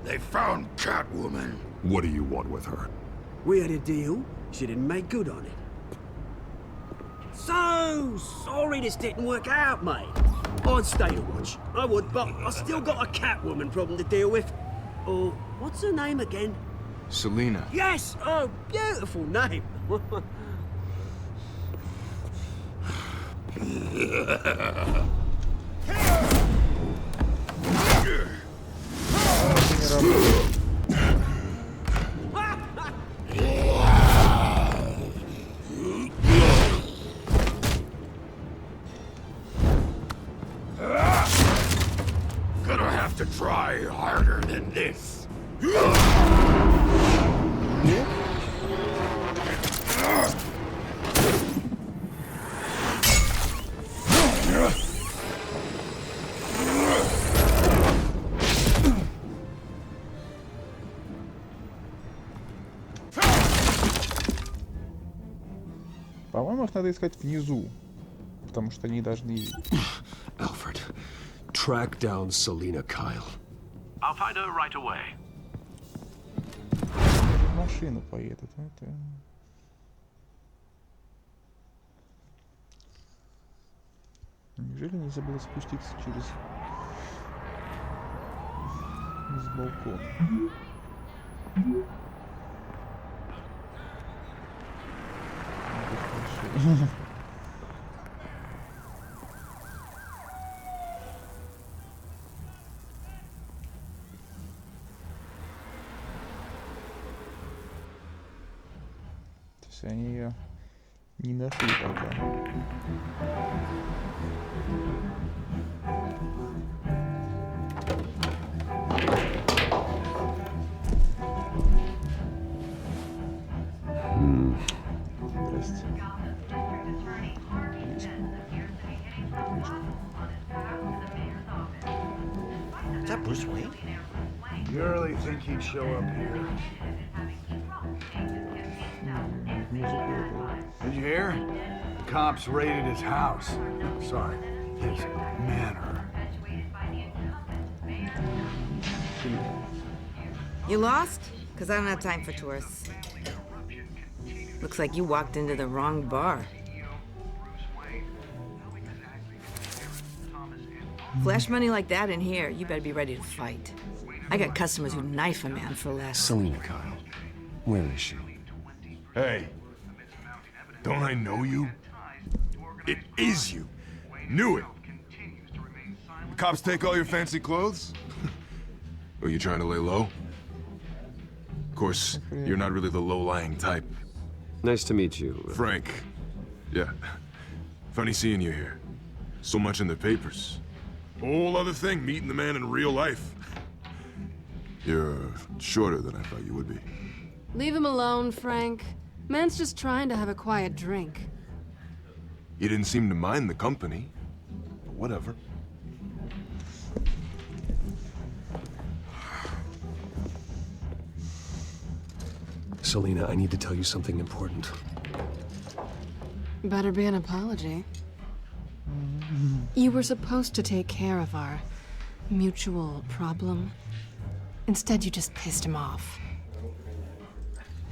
They found Catwoman. What do you want with her? We had a deal. She didn't make good on it. So sorry this didn't work out, mate. I'd stay to watch. I would, but I still got a Catwoman problem to deal with. Oh, what's her name again? Selina. Yes! Oh, beautiful name. Gonna have to try harder than this. По-моему, их надо искать внизу. Потому что они должны... Alfred, track down Selina Kyle. I'll find her right away. Машина поедет. Это... Неужели не забыла спуститься через... с балкона? То есть они ее не нашли пока. Здрасте. Is that Bruce Wayne? You really think he'd show up here? Did you hear? The cops raided his house. Sorry, his manor. You lost? Because I don't have time for tourists. Looks like you walked into the wrong bar. Flash money like that in here, you better be ready to fight. I got customers who knife a man for less. Selina Kyle, where is she? Hey, don't I know you? It is you. Knew it. The cops take all your fancy clothes? Are you trying to lay low? Of course, you're not really the low-lying type. Nice to meet you. Frank. Yeah. Funny seeing you here. So much in the papers. Whole other thing, meeting the man in real life. You're shorter than I thought you would be. Leave him alone, Frank. Man's just trying to have a quiet drink. You didn't seem to mind the company. But whatever. Selina, I need to tell you something important. Better be an apology. You were supposed to take care of our mutual problem. Instead, you just pissed him off.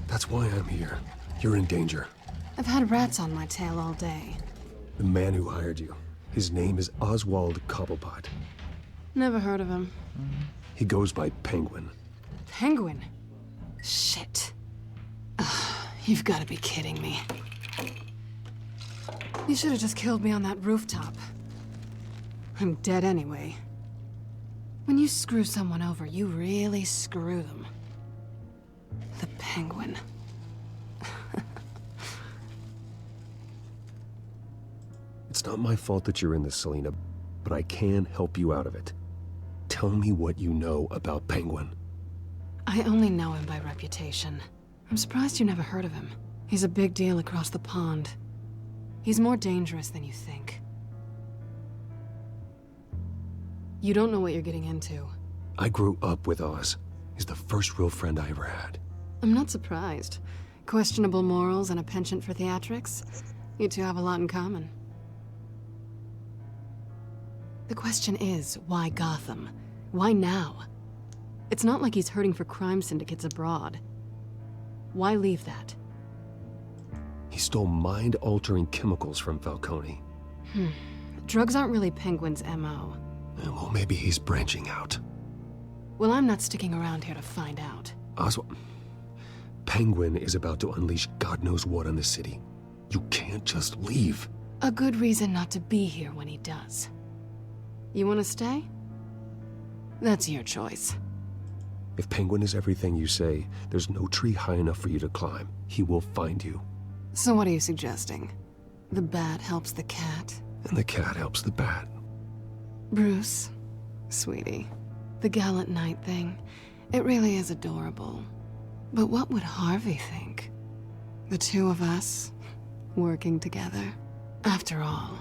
That's why I'm here. You're in danger. I've had rats on my tail all day. The man who hired you, his name is Oswald Cobblepot. Never heard of him. He goes by Penguin. Penguin? Shit. Ugh, you've got to be kidding me. You should have just killed me on that rooftop. I'm dead anyway. When you screw someone over, you really screw them. The Penguin. It's not my fault that you're in this, Selina, but I can help you out of it. Tell me what you know about Penguin. I only know him by reputation. I'm surprised you never heard of him. He's a big deal across the pond. He's more dangerous than you think. You don't know what you're getting into. I grew up with Oz. He's the first real friend I ever had. I'm not surprised. Questionable morals and a penchant for theatrics. You two have a lot in common. The question is, why Gotham? Why now? It's not like he's hurting for crime syndicates abroad. Why leave that? He stole mind-altering chemicals from Falcone. Drugs aren't really Penguin's MO. Well, maybe he's branching out. Well, I'm not sticking around here to find out. Oswald, Penguin is about to unleash God knows what on the city. You can't just leave. A good reason not to be here when he does. You want to stay? That's your choice. If Penguin is everything you say, there's no tree high enough for you to climb. He will find you. So what are you suggesting? The bat helps the cat? And the cat helps the bat. Bruce, sweetie, the gallant knight thing, it really is adorable. But what would Harvey think? The two of us, working together? After all,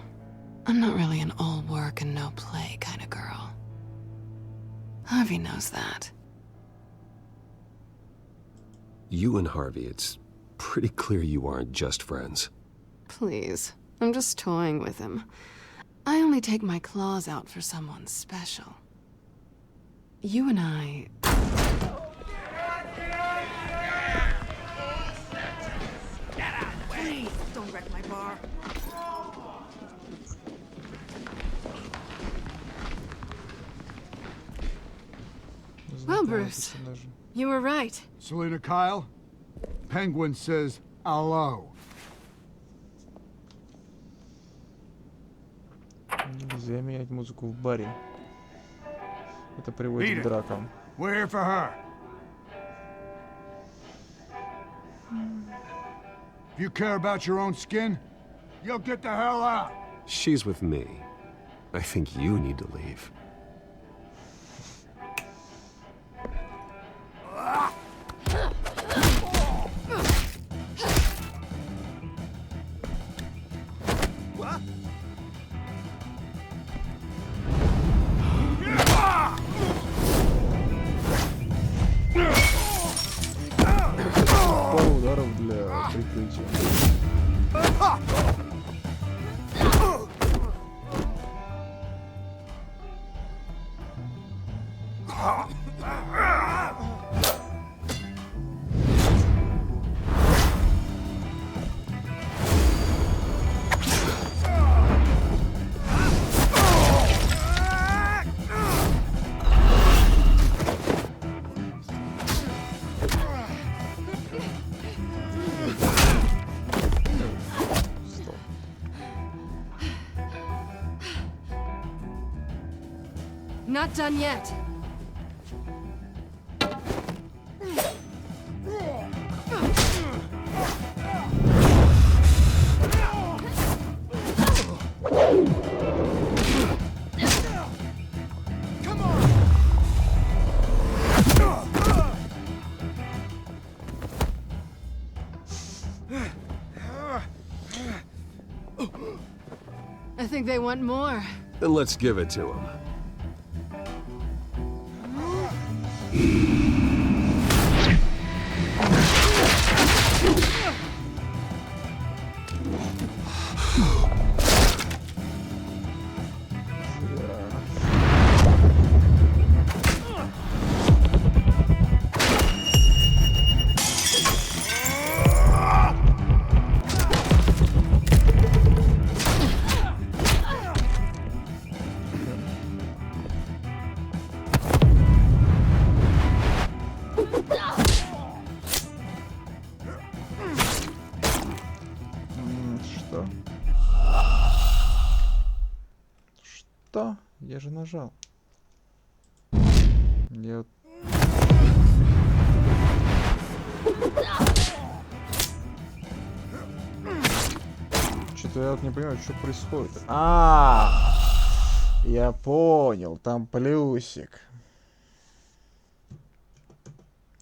I'm not really an all work and no play kind of girl. Harvey knows that. You and Harvey, it's pretty clear you aren't just friends. Please, I'm just toying with him. I only take my claws out for someone special. You and I... Please, don't wreck my bar. Well, Bruce, you were right. Selena Kyle, Penguin says hello. Нельзя менять музыку в баре. Это приводит к дракам. We're here for her. If you care about your own skin, you'll get the hell out. She's with me. I think you need to leave. Пару ударов для прикрытия. Not done yet. I think they want more. Then let's give it to him. Что? Я же нажал. Я... Что-то я вот не понимаю, что происходит. Я понял, там плюсик.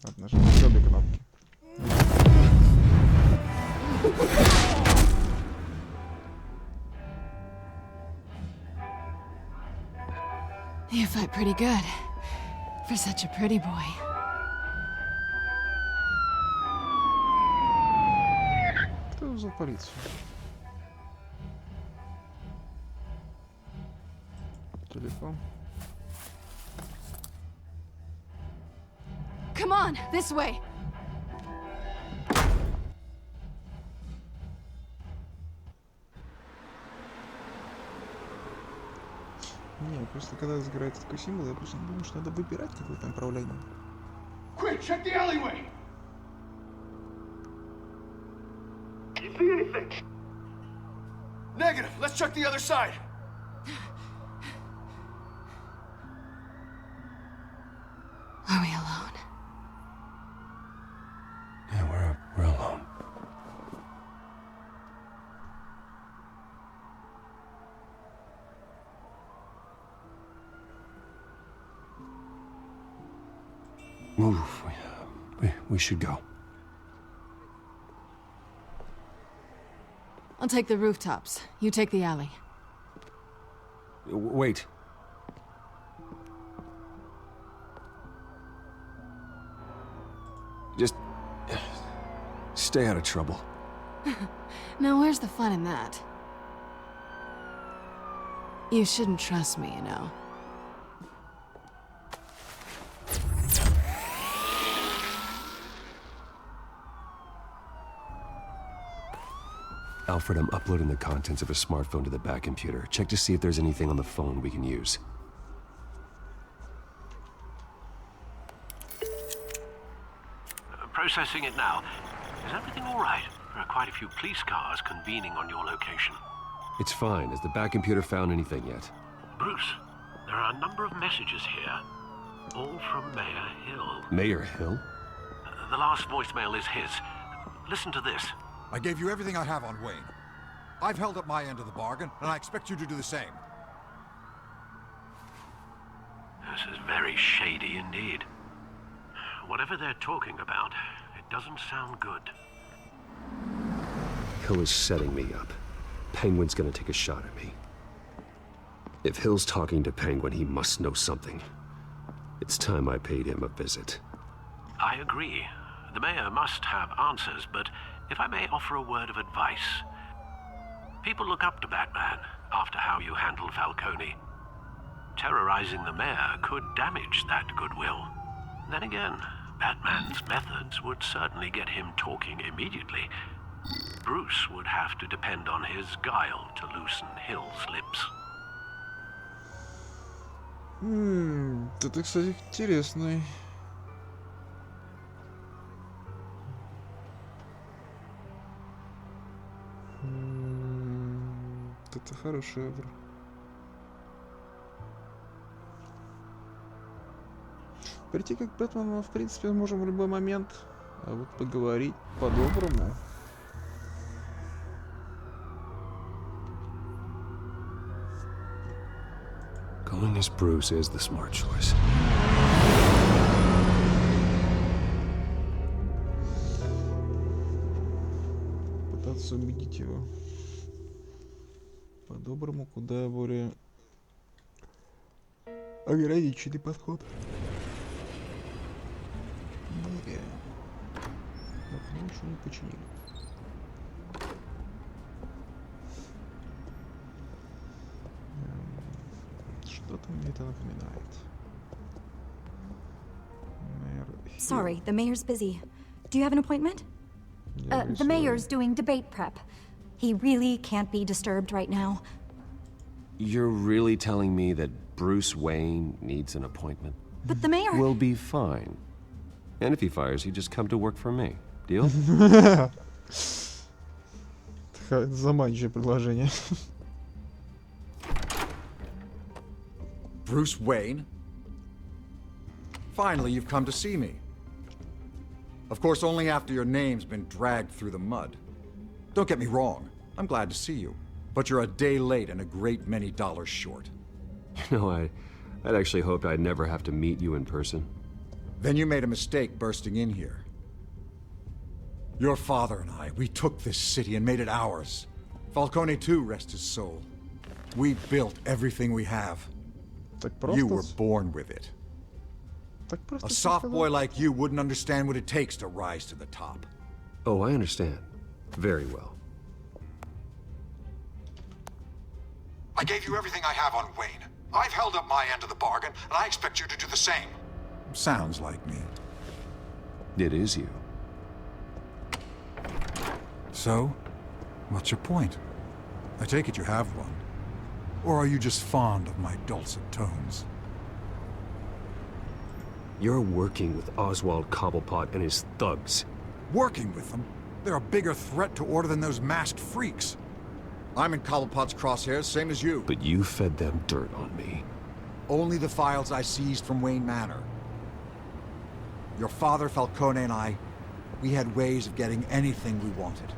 Надо нажать обе кнопки. You fight pretty good. For such a pretty boy. Кто вызвал полицию? Телефон. Come on, this way. Не, просто когда загорается такой символ, я просто думаю, что надо выбирать какое-то направление. Quick, check the alleyway. You see anything? Negative. Let's check the other side. Are we alone? Yeah, we're alone. Move. We should go. I'll take the rooftops. You take the alley. Wait. Just stay out of trouble. Now where's the fun in that? You shouldn't trust me, you know. Alfred, I'm uploading the contents of a smartphone to the back computer. Check to see if there's anything on the phone we can use. Processing it now. Is everything all right? There are quite a few police cars convening on your location. It's fine. Has the back computer found anything yet? Bruce, there are a number of messages here, all from Mayor Hill. Mayor Hill? The last voicemail is his. Listen to this. I gave you everything I have on Wayne. I've held up my end of the bargain, and I expect you to do the same. This is very shady indeed. Whatever they're talking about, it doesn't sound good. Hill is setting me up. Penguin's gonna take a shot at me. If Hill's talking to Penguin, he must know something. It's time I paid him a visit. I agree. The mayor must have answers, but if I may offer a word of advice. People look up to Batman after how you handled Falcone. Terrorizing the mayor could damage that goodwill. Then again, Batman's methods would certainly get him talking immediately. Bruce would have to depend on his guile to loosen Hill's lips. Это, кстати, интересный. Это хороший выбор. Прийти как Бэтмен мы, в принципе, можем в любой момент, а вот поговорить по-доброму. Going as Bruce is the smart choice. Пытаться убедить его по-доброму, куда более ограниченный подход. Окно еще не починили. Что-то мне это напоминает. Sorry, the mayor's busy. Do you have an appointment? The mayor's doing debate prep. He really can't be disturbed right now. You're really telling me that Bruce Wayne needs an appointment? But the mayor... We'll be fine. And if he fires, you just come to work for me. Deal? Заманчивое предложение. Bruce Wayne? Finally, you've come to see me. Of course, only after your name's been dragged through the mud. Don't get me wrong, I'm glad to see you. But you're a day late and a great many dollars short. You know, I'd actually hoped I'd never have to meet you in person. Then you made a mistake bursting in here. Your father and I, we took this city and made it ours. Falcone too, rest his soul. We built everything we have. You were born with it. A soft boy like you wouldn't understand what it takes to rise to the top. Oh, I understand. Very well. I gave you everything I have on Wayne. I've held up my end of the bargain, and I expect you to do the same. Sounds like me. It is you. So, what's your point? I take it you have one. Or are you just fond of my dulcet tones? You're working with Oswald Cobblepot and his thugs. Working with them? They're a bigger threat to order than those masked freaks. I'm in Cobblepot's crosshairs, same as you. But you fed them dirt on me. Only the files I seized from Wayne Manor. Your father, Falcone, and I, we had ways of getting anything we wanted.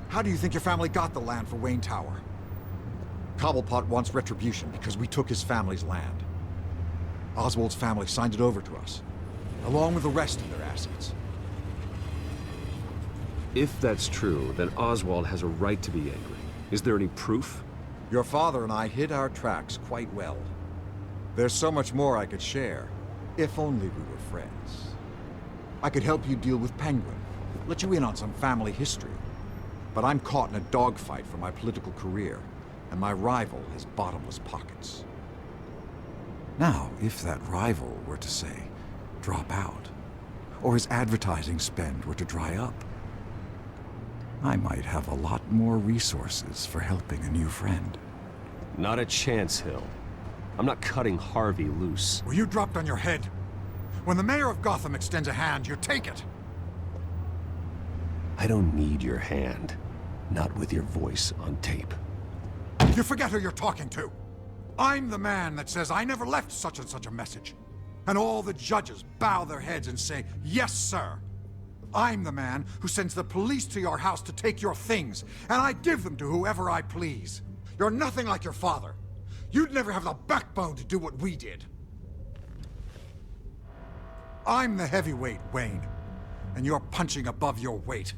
How do you think your family got the land for Wayne Tower? Cobblepot wants retribution because we took his family's land. Oswald's family signed it over to us, along with the rest of their assets. If that's true, then Oswald has a right to be angry. Is there any proof? Your father and I hid our tracks quite well. There's so much more I could share, if only we were friends. I could help you deal with Penguin, let you in on some family history. But I'm caught in a dogfight for my political career, and my rival has bottomless pockets. Now, if that rival were to say, drop out, or his advertising spend were to dry up, I might have a lot more resources for helping a new friend. Not a chance, Hill. I'm not cutting Harvey loose. Were you dropped on your head? When the mayor of Gotham extends a hand, you take it! I don't need your hand. Not with your voice on tape. You forget who you're talking to. I'm the man that says I never left such and such a message. And all the judges bow their heads and say, yes, sir. I'm the man who sends the police to your house to take your things, and I give them to whoever I please. You're nothing like your father. You'd never have the backbone to do what we did. I'm the heavyweight, Wayne, and you're punching above your weight.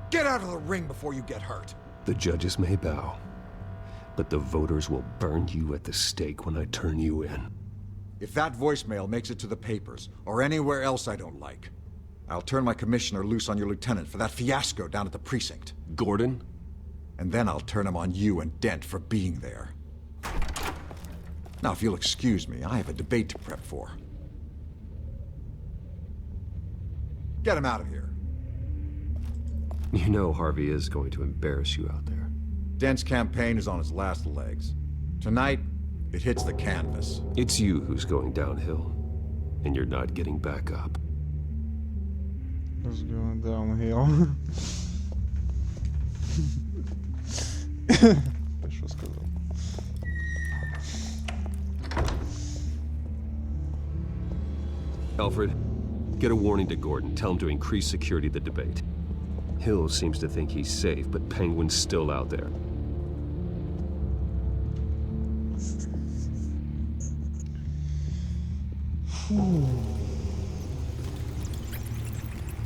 Get out of the ring before you get hurt. The judges may bow, but the voters will burn you at the stake when I turn you in. If that voicemail makes it to the papers, or anywhere else I don't like, I'll turn my commissioner loose on your lieutenant for that fiasco down at the precinct. Gordon? And then I'll turn him on you and Dent for being there. Now, if you'll excuse me, I have a debate to prep for. Get him out of here. You know Harvey is going to embarrass you out there. Dent's campaign is on its last legs. Tonight, it hits the canvas. It's you who's going downhill, and you're not getting back up. Who's going downhill? Что сказал? Alfred, get a warning to Gordon. Tell him to increase security of the debate. Hill seems to think he's safe, but Penguin's still out there.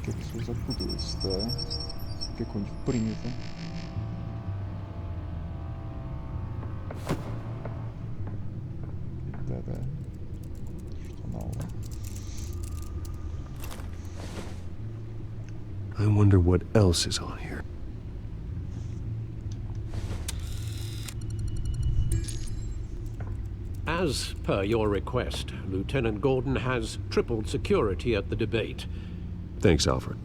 Как все запуталось-то, а? Как у них принято. Да-да. Что нового? I wonder what else is on here. As per your request, Lieutenant Gordon has tripled security at the debate. Thanks, Alfred.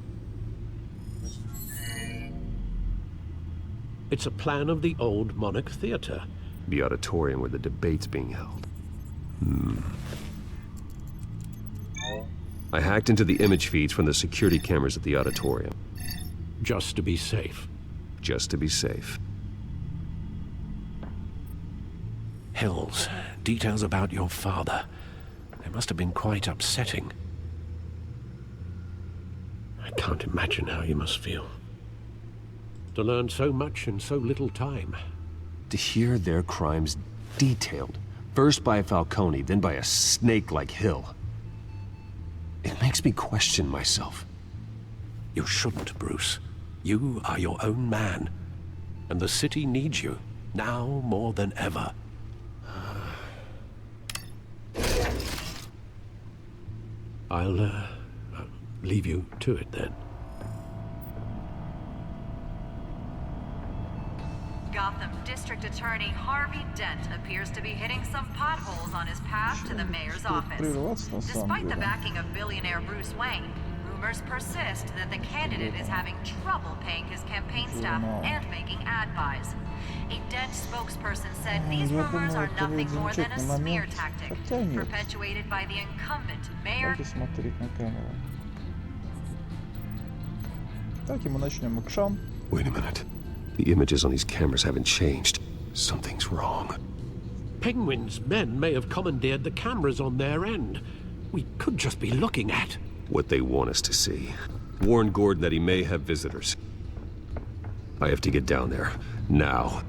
It's a plan of the old Monarch Theater. The auditorium where the debate's being held. I hacked into the image feeds from the security cameras at the auditorium. Just to be safe. Just to be safe. Hills, details about your father. They must have been quite upsetting. I can't imagine how you must feel. To learn so much in so little time. To hear their crimes detailed, first by Falcone, then by a snake like Hill. It makes me question myself. You shouldn't, Bruce. You are your own man. And the city needs you, now more than ever. I'll leave you to it then. Gotham District Attorney Harvey Dent appears to be hitting some potholes on his path to the mayor's office. Despite the backing of billionaire Bruce Wayne, rumors persist that the candidate is having trouble paying his campaign staff and making ad buys. A Dent spokesperson said these rumors are nothing more than a smear tactic, perpetuated by the incumbent mayor. Так, и мы начнем экшон. Wait a minute. The images on these cameras haven't changed. Something's wrong. Penguin's men may have commandeered the cameras on their end. We could just be looking at what they want us to see. Warn Gordon that he may have visitors. I have to get down there. Now.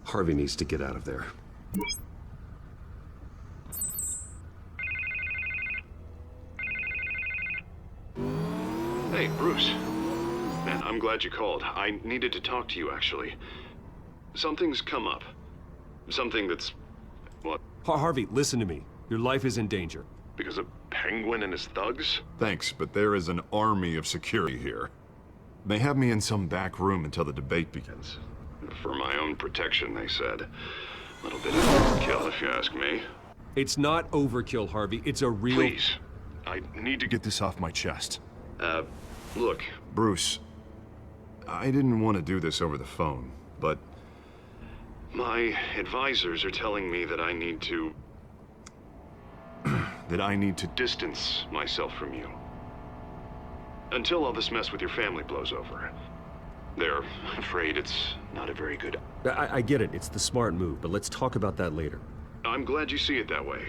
Harvey needs to get out of there. Hey, Bruce. Man, I'm glad you called. I needed to talk to you, actually. Something's come up. Something that's... what? Harvey, listen to me. Your life is in danger. Because of Penguin and his thugs? Thanks, but there is an army of security here. They have me in some back room until the debate begins. For my own protection, they said. A little bit of overkill, if you ask me. It's not overkill, Harvey. It's a real... Please. I need to get this off my chest. Look, Bruce. I didn't want to do this over the phone, but... my advisors are telling me that I need to... that I need to distance myself from you. Until all this mess with your family blows over. They're afraid it's not a very good... I get it. It's the smart move, but let's talk about that later. I'm glad you see it that way.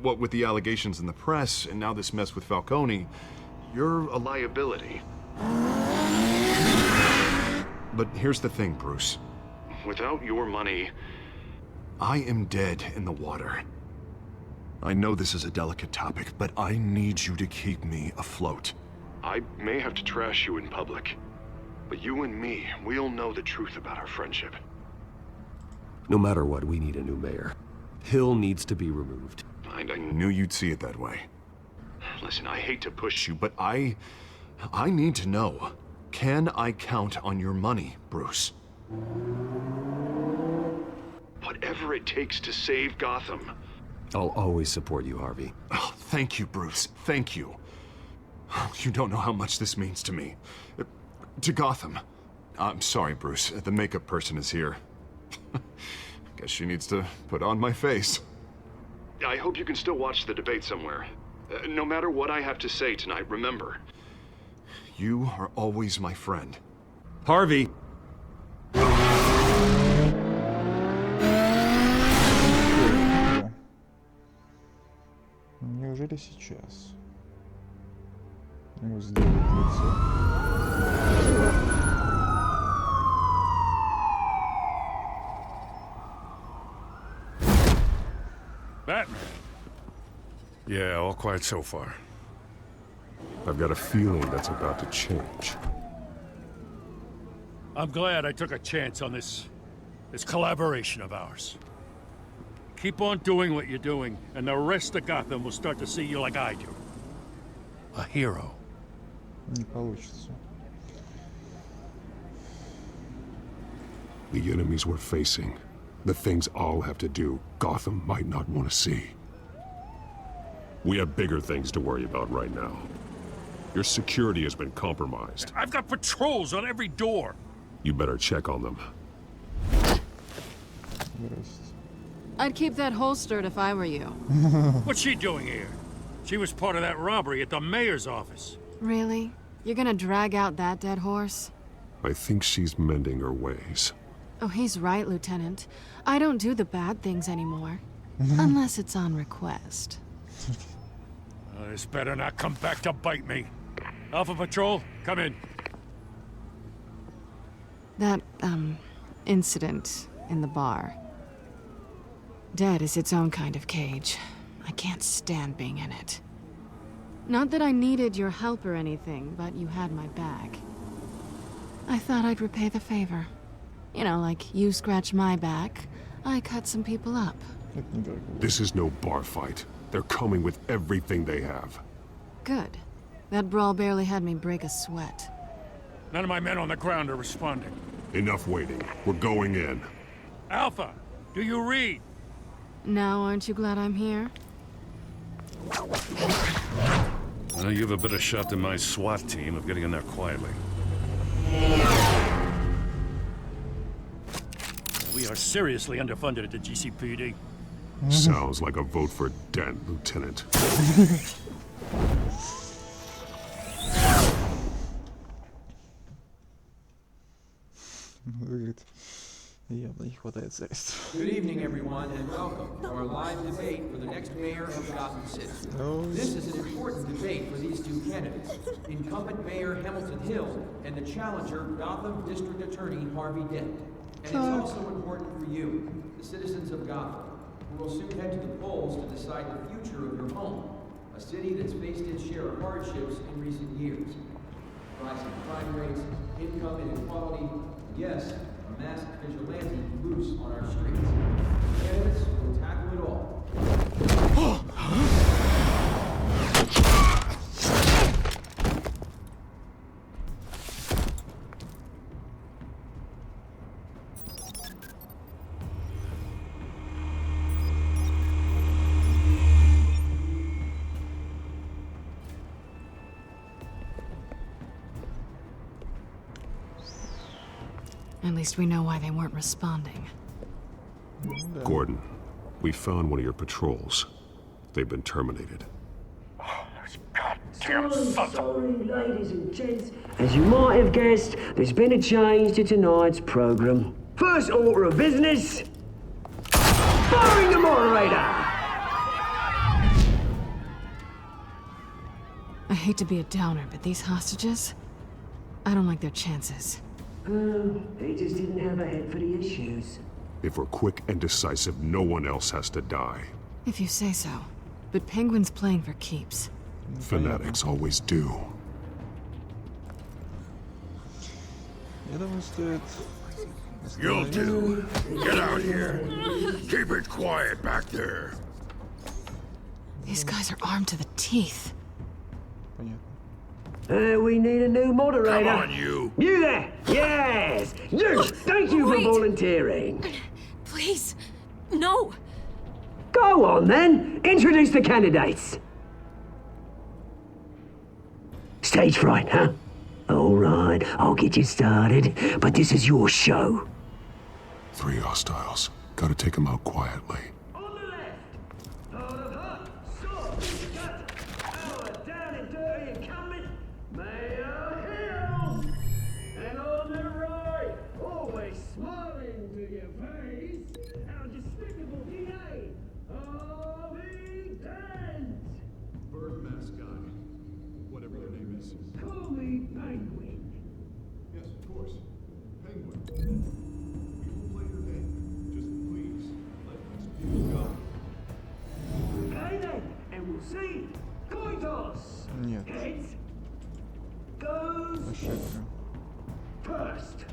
What with the allegations in the press, and now this mess with Falcone, you're a liability. But here's the thing, Bruce. Without your money, I am dead in the water. I know this is a delicate topic, but I need you to keep me afloat. I may have to trash you in public, but you and me, we'll know the truth about our friendship. No matter what, we need a new mayor. Hill needs to be removed. I knew you'd see it that way. Listen, I hate to push you, but I need to know. Can I count on your money, Bruce? Whatever it takes to save Gotham. I'll always support you, Harvey. Oh, thank you, Bruce. Thank you. You don't know how much this means to me. To Gotham. I'm sorry, Bruce. The makeup person is here. Guess she needs to put on my face. I hope you can still watch the debate somewhere. No matter what I have to say tonight, remember, you are always my friend. Harvey! Неужели сейчас? Его сделают лицо. Batman. Yeah, all quiet so far. I've got a feeling that's about to change. I'm glad I took a chance on this collaboration of ours. Keep on doing what you're doing, and the rest of Gotham will start to see you like I do. A hero. Не получится. The enemies we're facing, the things I'll have to do, Gotham might not want to see. We have bigger things to worry about right now. Your security has been compromised. I've got patrols on every door. You better check on them. I'd keep that holstered if I were you. What's she doing here? She was part of that robbery at the mayor's office. Really? You're gonna drag out that dead horse? I think she's mending her ways. Oh, he's right, Lieutenant. I don't do the bad things anymore. Unless it's on request. This better not come back to bite me. Alpha Patrol, come in. That, incident in the bar. Dead is its own kind of cage. I can't stand being in it. Not that I needed your help or anything, but you had my back. I thought I'd repay the favor. You know, like you scratch my back, I cut some people up. This is no bar fight. They're coming with everything they have. Good. That brawl barely had me break a sweat. None of my men on the ground are responding. Enough waiting. We're going in. Alpha, do you read? Now, aren't you glad I'm here? Well, you have a better shot than my SWAT team of getting in there quietly. We are seriously underfunded at the GCPD. Sounds like a vote for Dent, Lieutenant. Выглядит явно не хватает средств. Good evening, everyone, and welcome to our live debate for the next mayor of Gotham City. This is an important debate for these two candidates, incumbent Mayor Hamilton Hill and the challenger, Gotham District Attorney Harvey Dent. And it's also important for you, the citizens of Gotham, who will soon head to the polls to decide the future of your home, a city that's faced its share of hardships in recent years. rising crime rates, income inequality, and yes, a masked vigilante loose on our streets. Candidates will tackle it all. At least we know why they weren't responding. Gordon, we found one of your patrols. They've been terminated. Sorry, ladies and gents. As you might have guessed, there's been a change to tonight's program. First order of business, firing the moderator! I hate to be a downer, but these hostages, I don't like their chances. They just didn't have a head for the issues. If we're quick and decisive, no one else has to die. If you say so. But Penguin's playing for keeps. Fanatics always do. Я думаю, стоит... You'll do. Get out here. Keep it quiet back there. These guys are armed to the teeth. We need a new moderator. Come on, you. You there! Yes! You! Thank you for volunteering. Please, no. Go on, then. Introduce the candidates. Stage fright, huh? All right, I'll get you started, but this is your show. 3 hostiles. Gotta take them out quietly. Нет. Вообще First.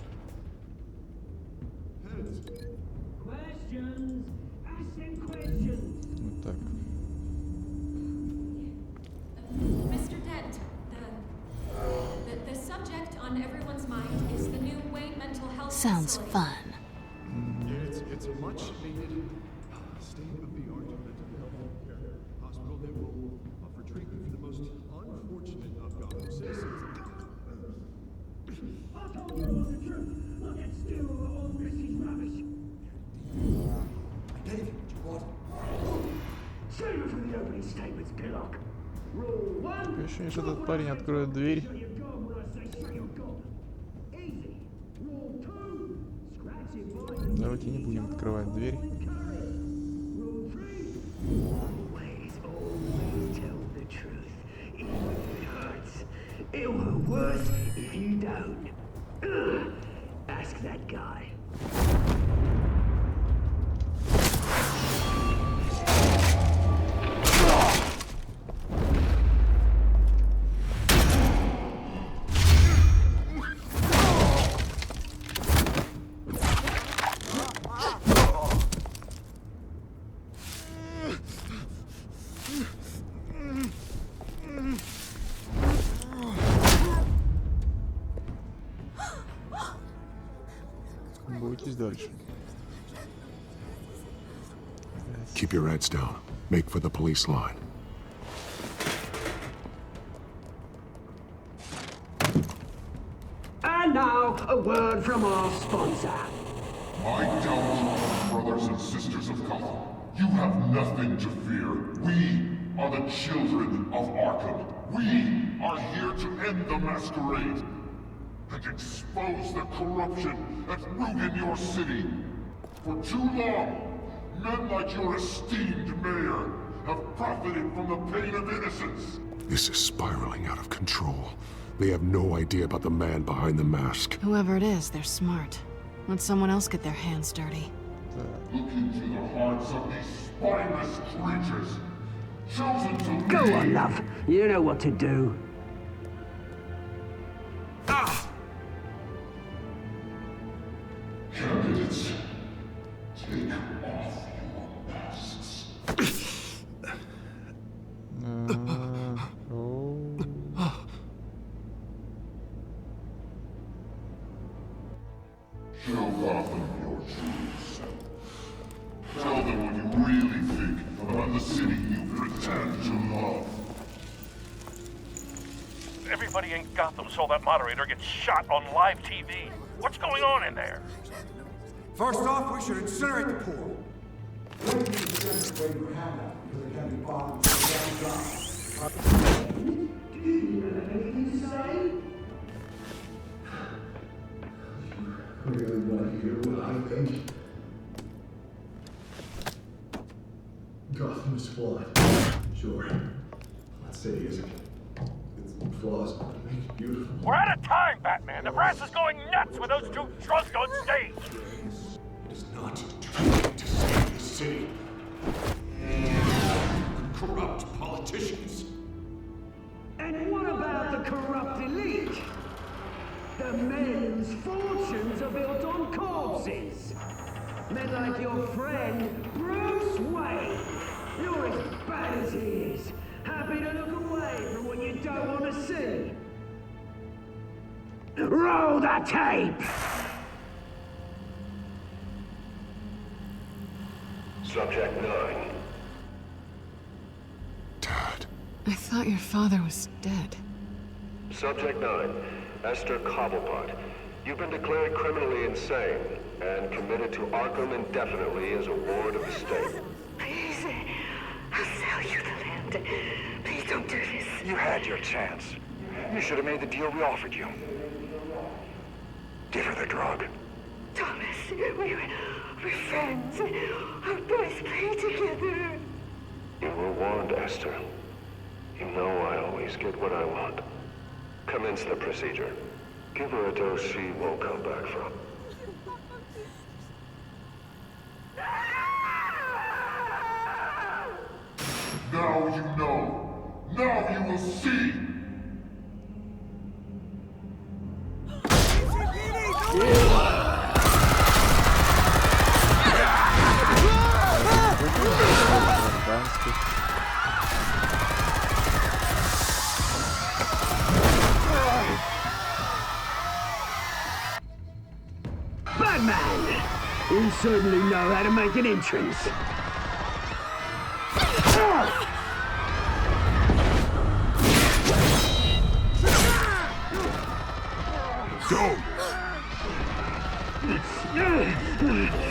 Questions. Ask them questions. вот так. Mr. Dent, the subject on everyone's mind is the new Wayne mental health Sounds facility. fun. Yeah, it's a much needed state-of-the-art mental health care hospital that will offer treatment for the most unfortunate of Gotham citizens. I told you all the truth. Look at still all this is rubbish. David, what? Save it for the opening statements, Pillock. Rule 1. Такое ощущение, что этот парень откроет дверь. Давайте не будем открывать дверь. It'll hurt worse if you don't. Ask that guy. Бойтесь дальше. Keep your heads down. Make for the police line. And now, a word from our sponsor. My gallant brothers and sisters of Gotham, you have nothing to fear. We are the children of Arkham. We are here to end the masquerade and expose the corruption that ruined your city. For too long, men like your esteemed mayor have profited from the pain of innocence. This is spiraling out of control. They have no idea about the man behind the mask. Whoever it is, they're smart. Let someone else get their hands dirty. Look into the hearts of these spineless creatures, chosen to Go lead. on, love. You know what to do. Everybody in Gotham saw that moderator get shot on live TV. What's going on in there? First off, we should incinerate the pool. Really want to hear what I think? Gotham is flawed. Sure. That city isn't. Its flaws make it beautiful. We're out of time, Batman. The press is going nuts with those two drunks on stage. It is not trying to save the city. Corrupt politicians. And what about the corrupt elite? The men whose fortunes are built on corpses. Men like your friend, Bruce Wayne. You're as bad as he is. Happy to look away from what you don't want to see. Roll the tape! Subject 9. I thought your father was dead. Subject 9. Esther Cobblepot. You've been declared criminally insane and committed to Arkham indefinitely as a ward of the state. Please, I'll sell you the land. Please don't do this. You had your chance. You should have made the deal we offered you. Give her the drug. Thomas, we're friends. Our boys play together. You were warned, Esther. You know I always get what I want. Commence the procedure. Give her a dose she won't come back from. Now you know. Now you will see. Batman! You certainly know how to make an entrance. Go!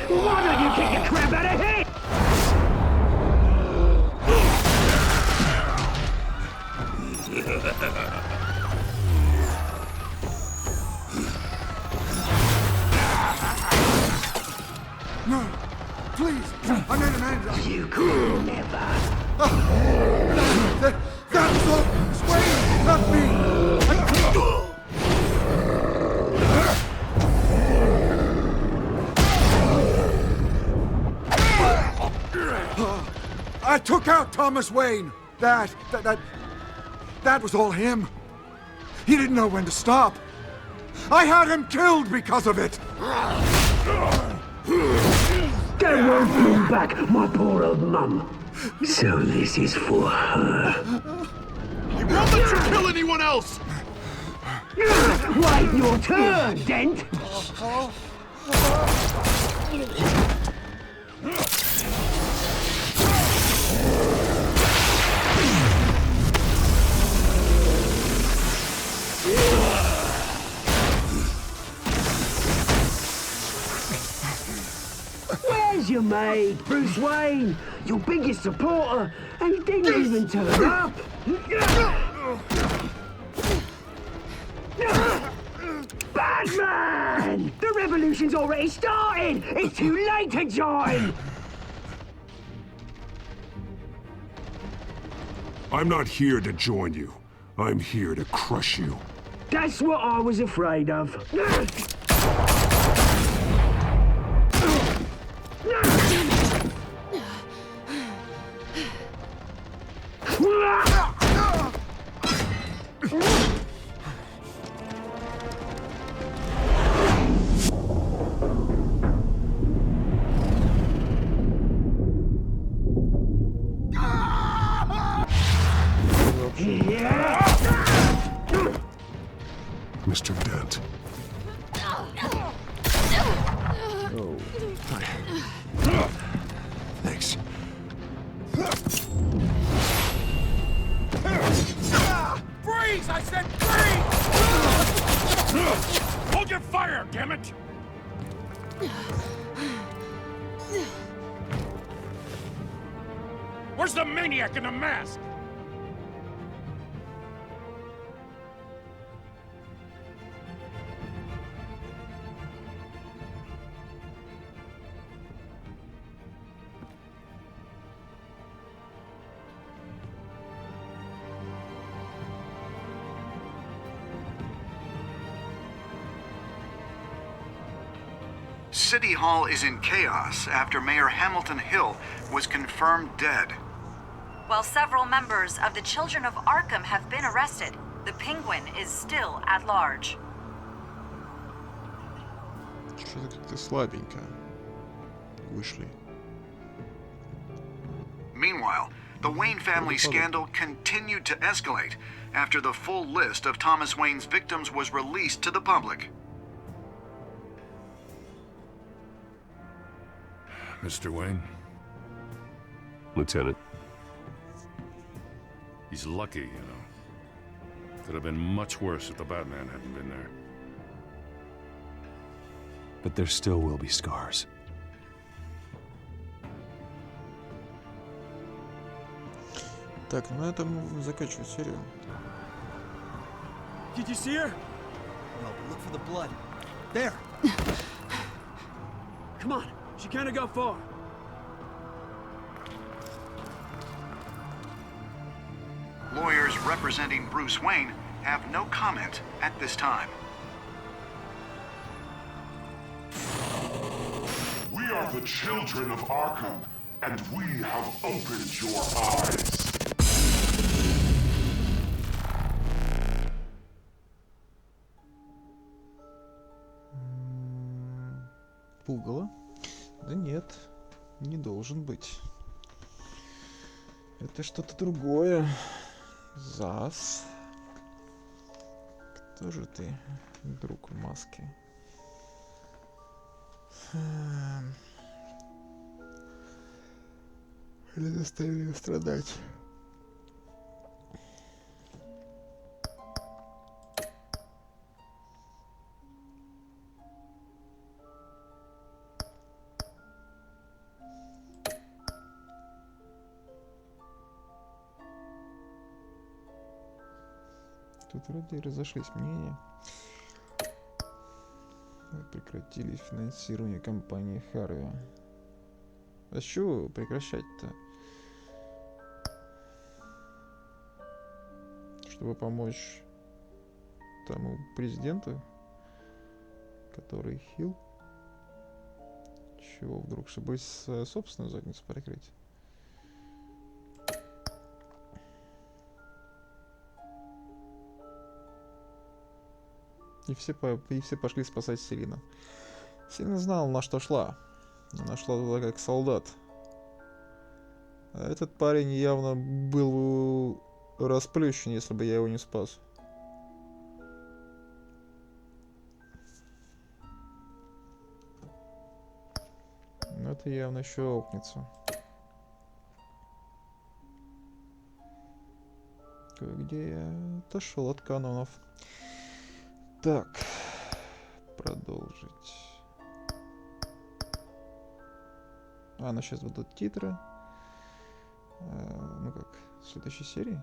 Why don't you kick the crap out of him? No, please, I made an end. You could never. That's all. Sway, not me. I took out Thomas Wayne. That was all him. He didn't know when to stop. I had him killed because of it. That won't bring back my poor old mum. So this is for her. He won't let you kill anyone else! Wait your turn, Dent! Where's your mate, Bruce Wayne? Your biggest supporter, and he didn't even turn up. Batman! The revolution's already started! It's too late to join! I'm not here to join you. I'm here to crush you. That's what I was afraid of. Mr. Dent. Thanks. Freeze! I said freeze! Hold your fire, damn it! Where's the maniac in the mask? City Hall is in chaos after Mayor Hamilton Hill was confirmed dead. While several members of the Children of Arkham have been arrested, the Penguin is still at large. Что-то как-то слабенько вышли. Meanwhile, the Wayne family scandal continued to escalate after the full list of Thomas Wayne's victims was released to the public. Mr. Wayne? Lieutenant. He's lucky, you know. Could have been much worse if the Batman hadn't been there. But there still will be scars. Так, ну на этом заканчиваю серию. Did you see her? No, but look for the blood. There. Come on. She can't go far. Lawyers representing Bruce Wayne have no comment at this time. We are the children of Arkham, and we have opened your eyes. Пугало? Да нет, не должен быть. Это что-то другое. Зас. Кто же ты, друг в маске? Или заставили страдать? Тут вроде разошлись мнения. Прекратили финансирование компании Харви. А с чего прекращать-то? Чтобы помочь тому президенту, который хил? Чего вдруг, чтобы собственную задницу прикрыть? И все пошли спасать Селину. Селина знала, на что шла. Она шла туда как солдат. А этот парень явно был расплющен, если бы я его не спас. Но это явно еще опнется. Где я отошел от канонов. Так, продолжить. Ну сейчас будут титры. Ну как, в следующей серии.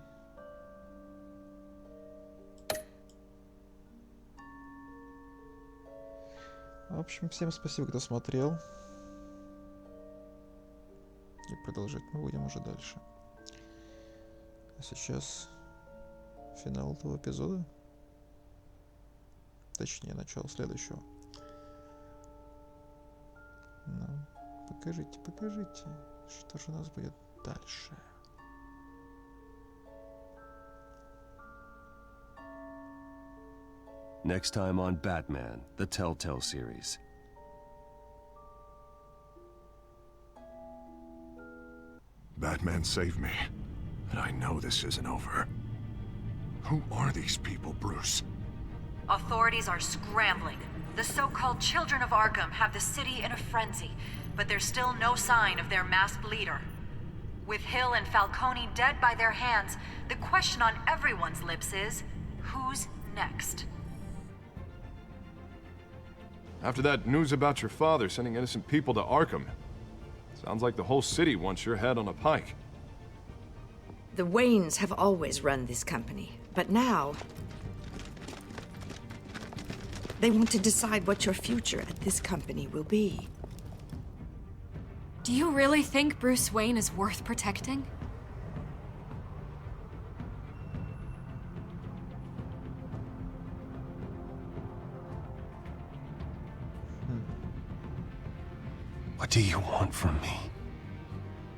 В общем, всем спасибо, кто смотрел. И продолжать мы будем уже дальше. А сейчас финал этого эпизода. Точнее, начало следующего. Ну, покажите, что же у нас будет дальше. Next time on Batman, the Telltale series. Batman saved me, but I know this isn't over. Who are these people, Bruce? Authorities are scrambling. The so-called Children of Arkham have the city in a frenzy, but there's still no sign of their masked leader. With Hill and Falcone dead by their hands, the question on everyone's lips is, Who's next? After that news about your father sending innocent people to Arkham, sounds like the whole city wants your head on a pike. The Waynes have always run this company, but now they want to decide what your future at this company will be. Do you really think Bruce Wayne is worth protecting? What do you want from me?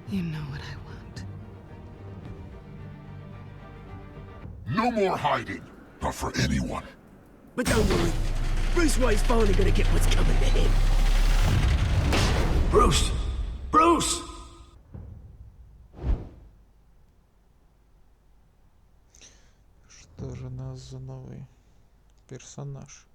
You know what I want. No more hiding, not for anyone. But don't worry, Bruce Wayne's finally gonna get what's coming to him. Bruce! Bruce! Что же у нас за новый персонаж?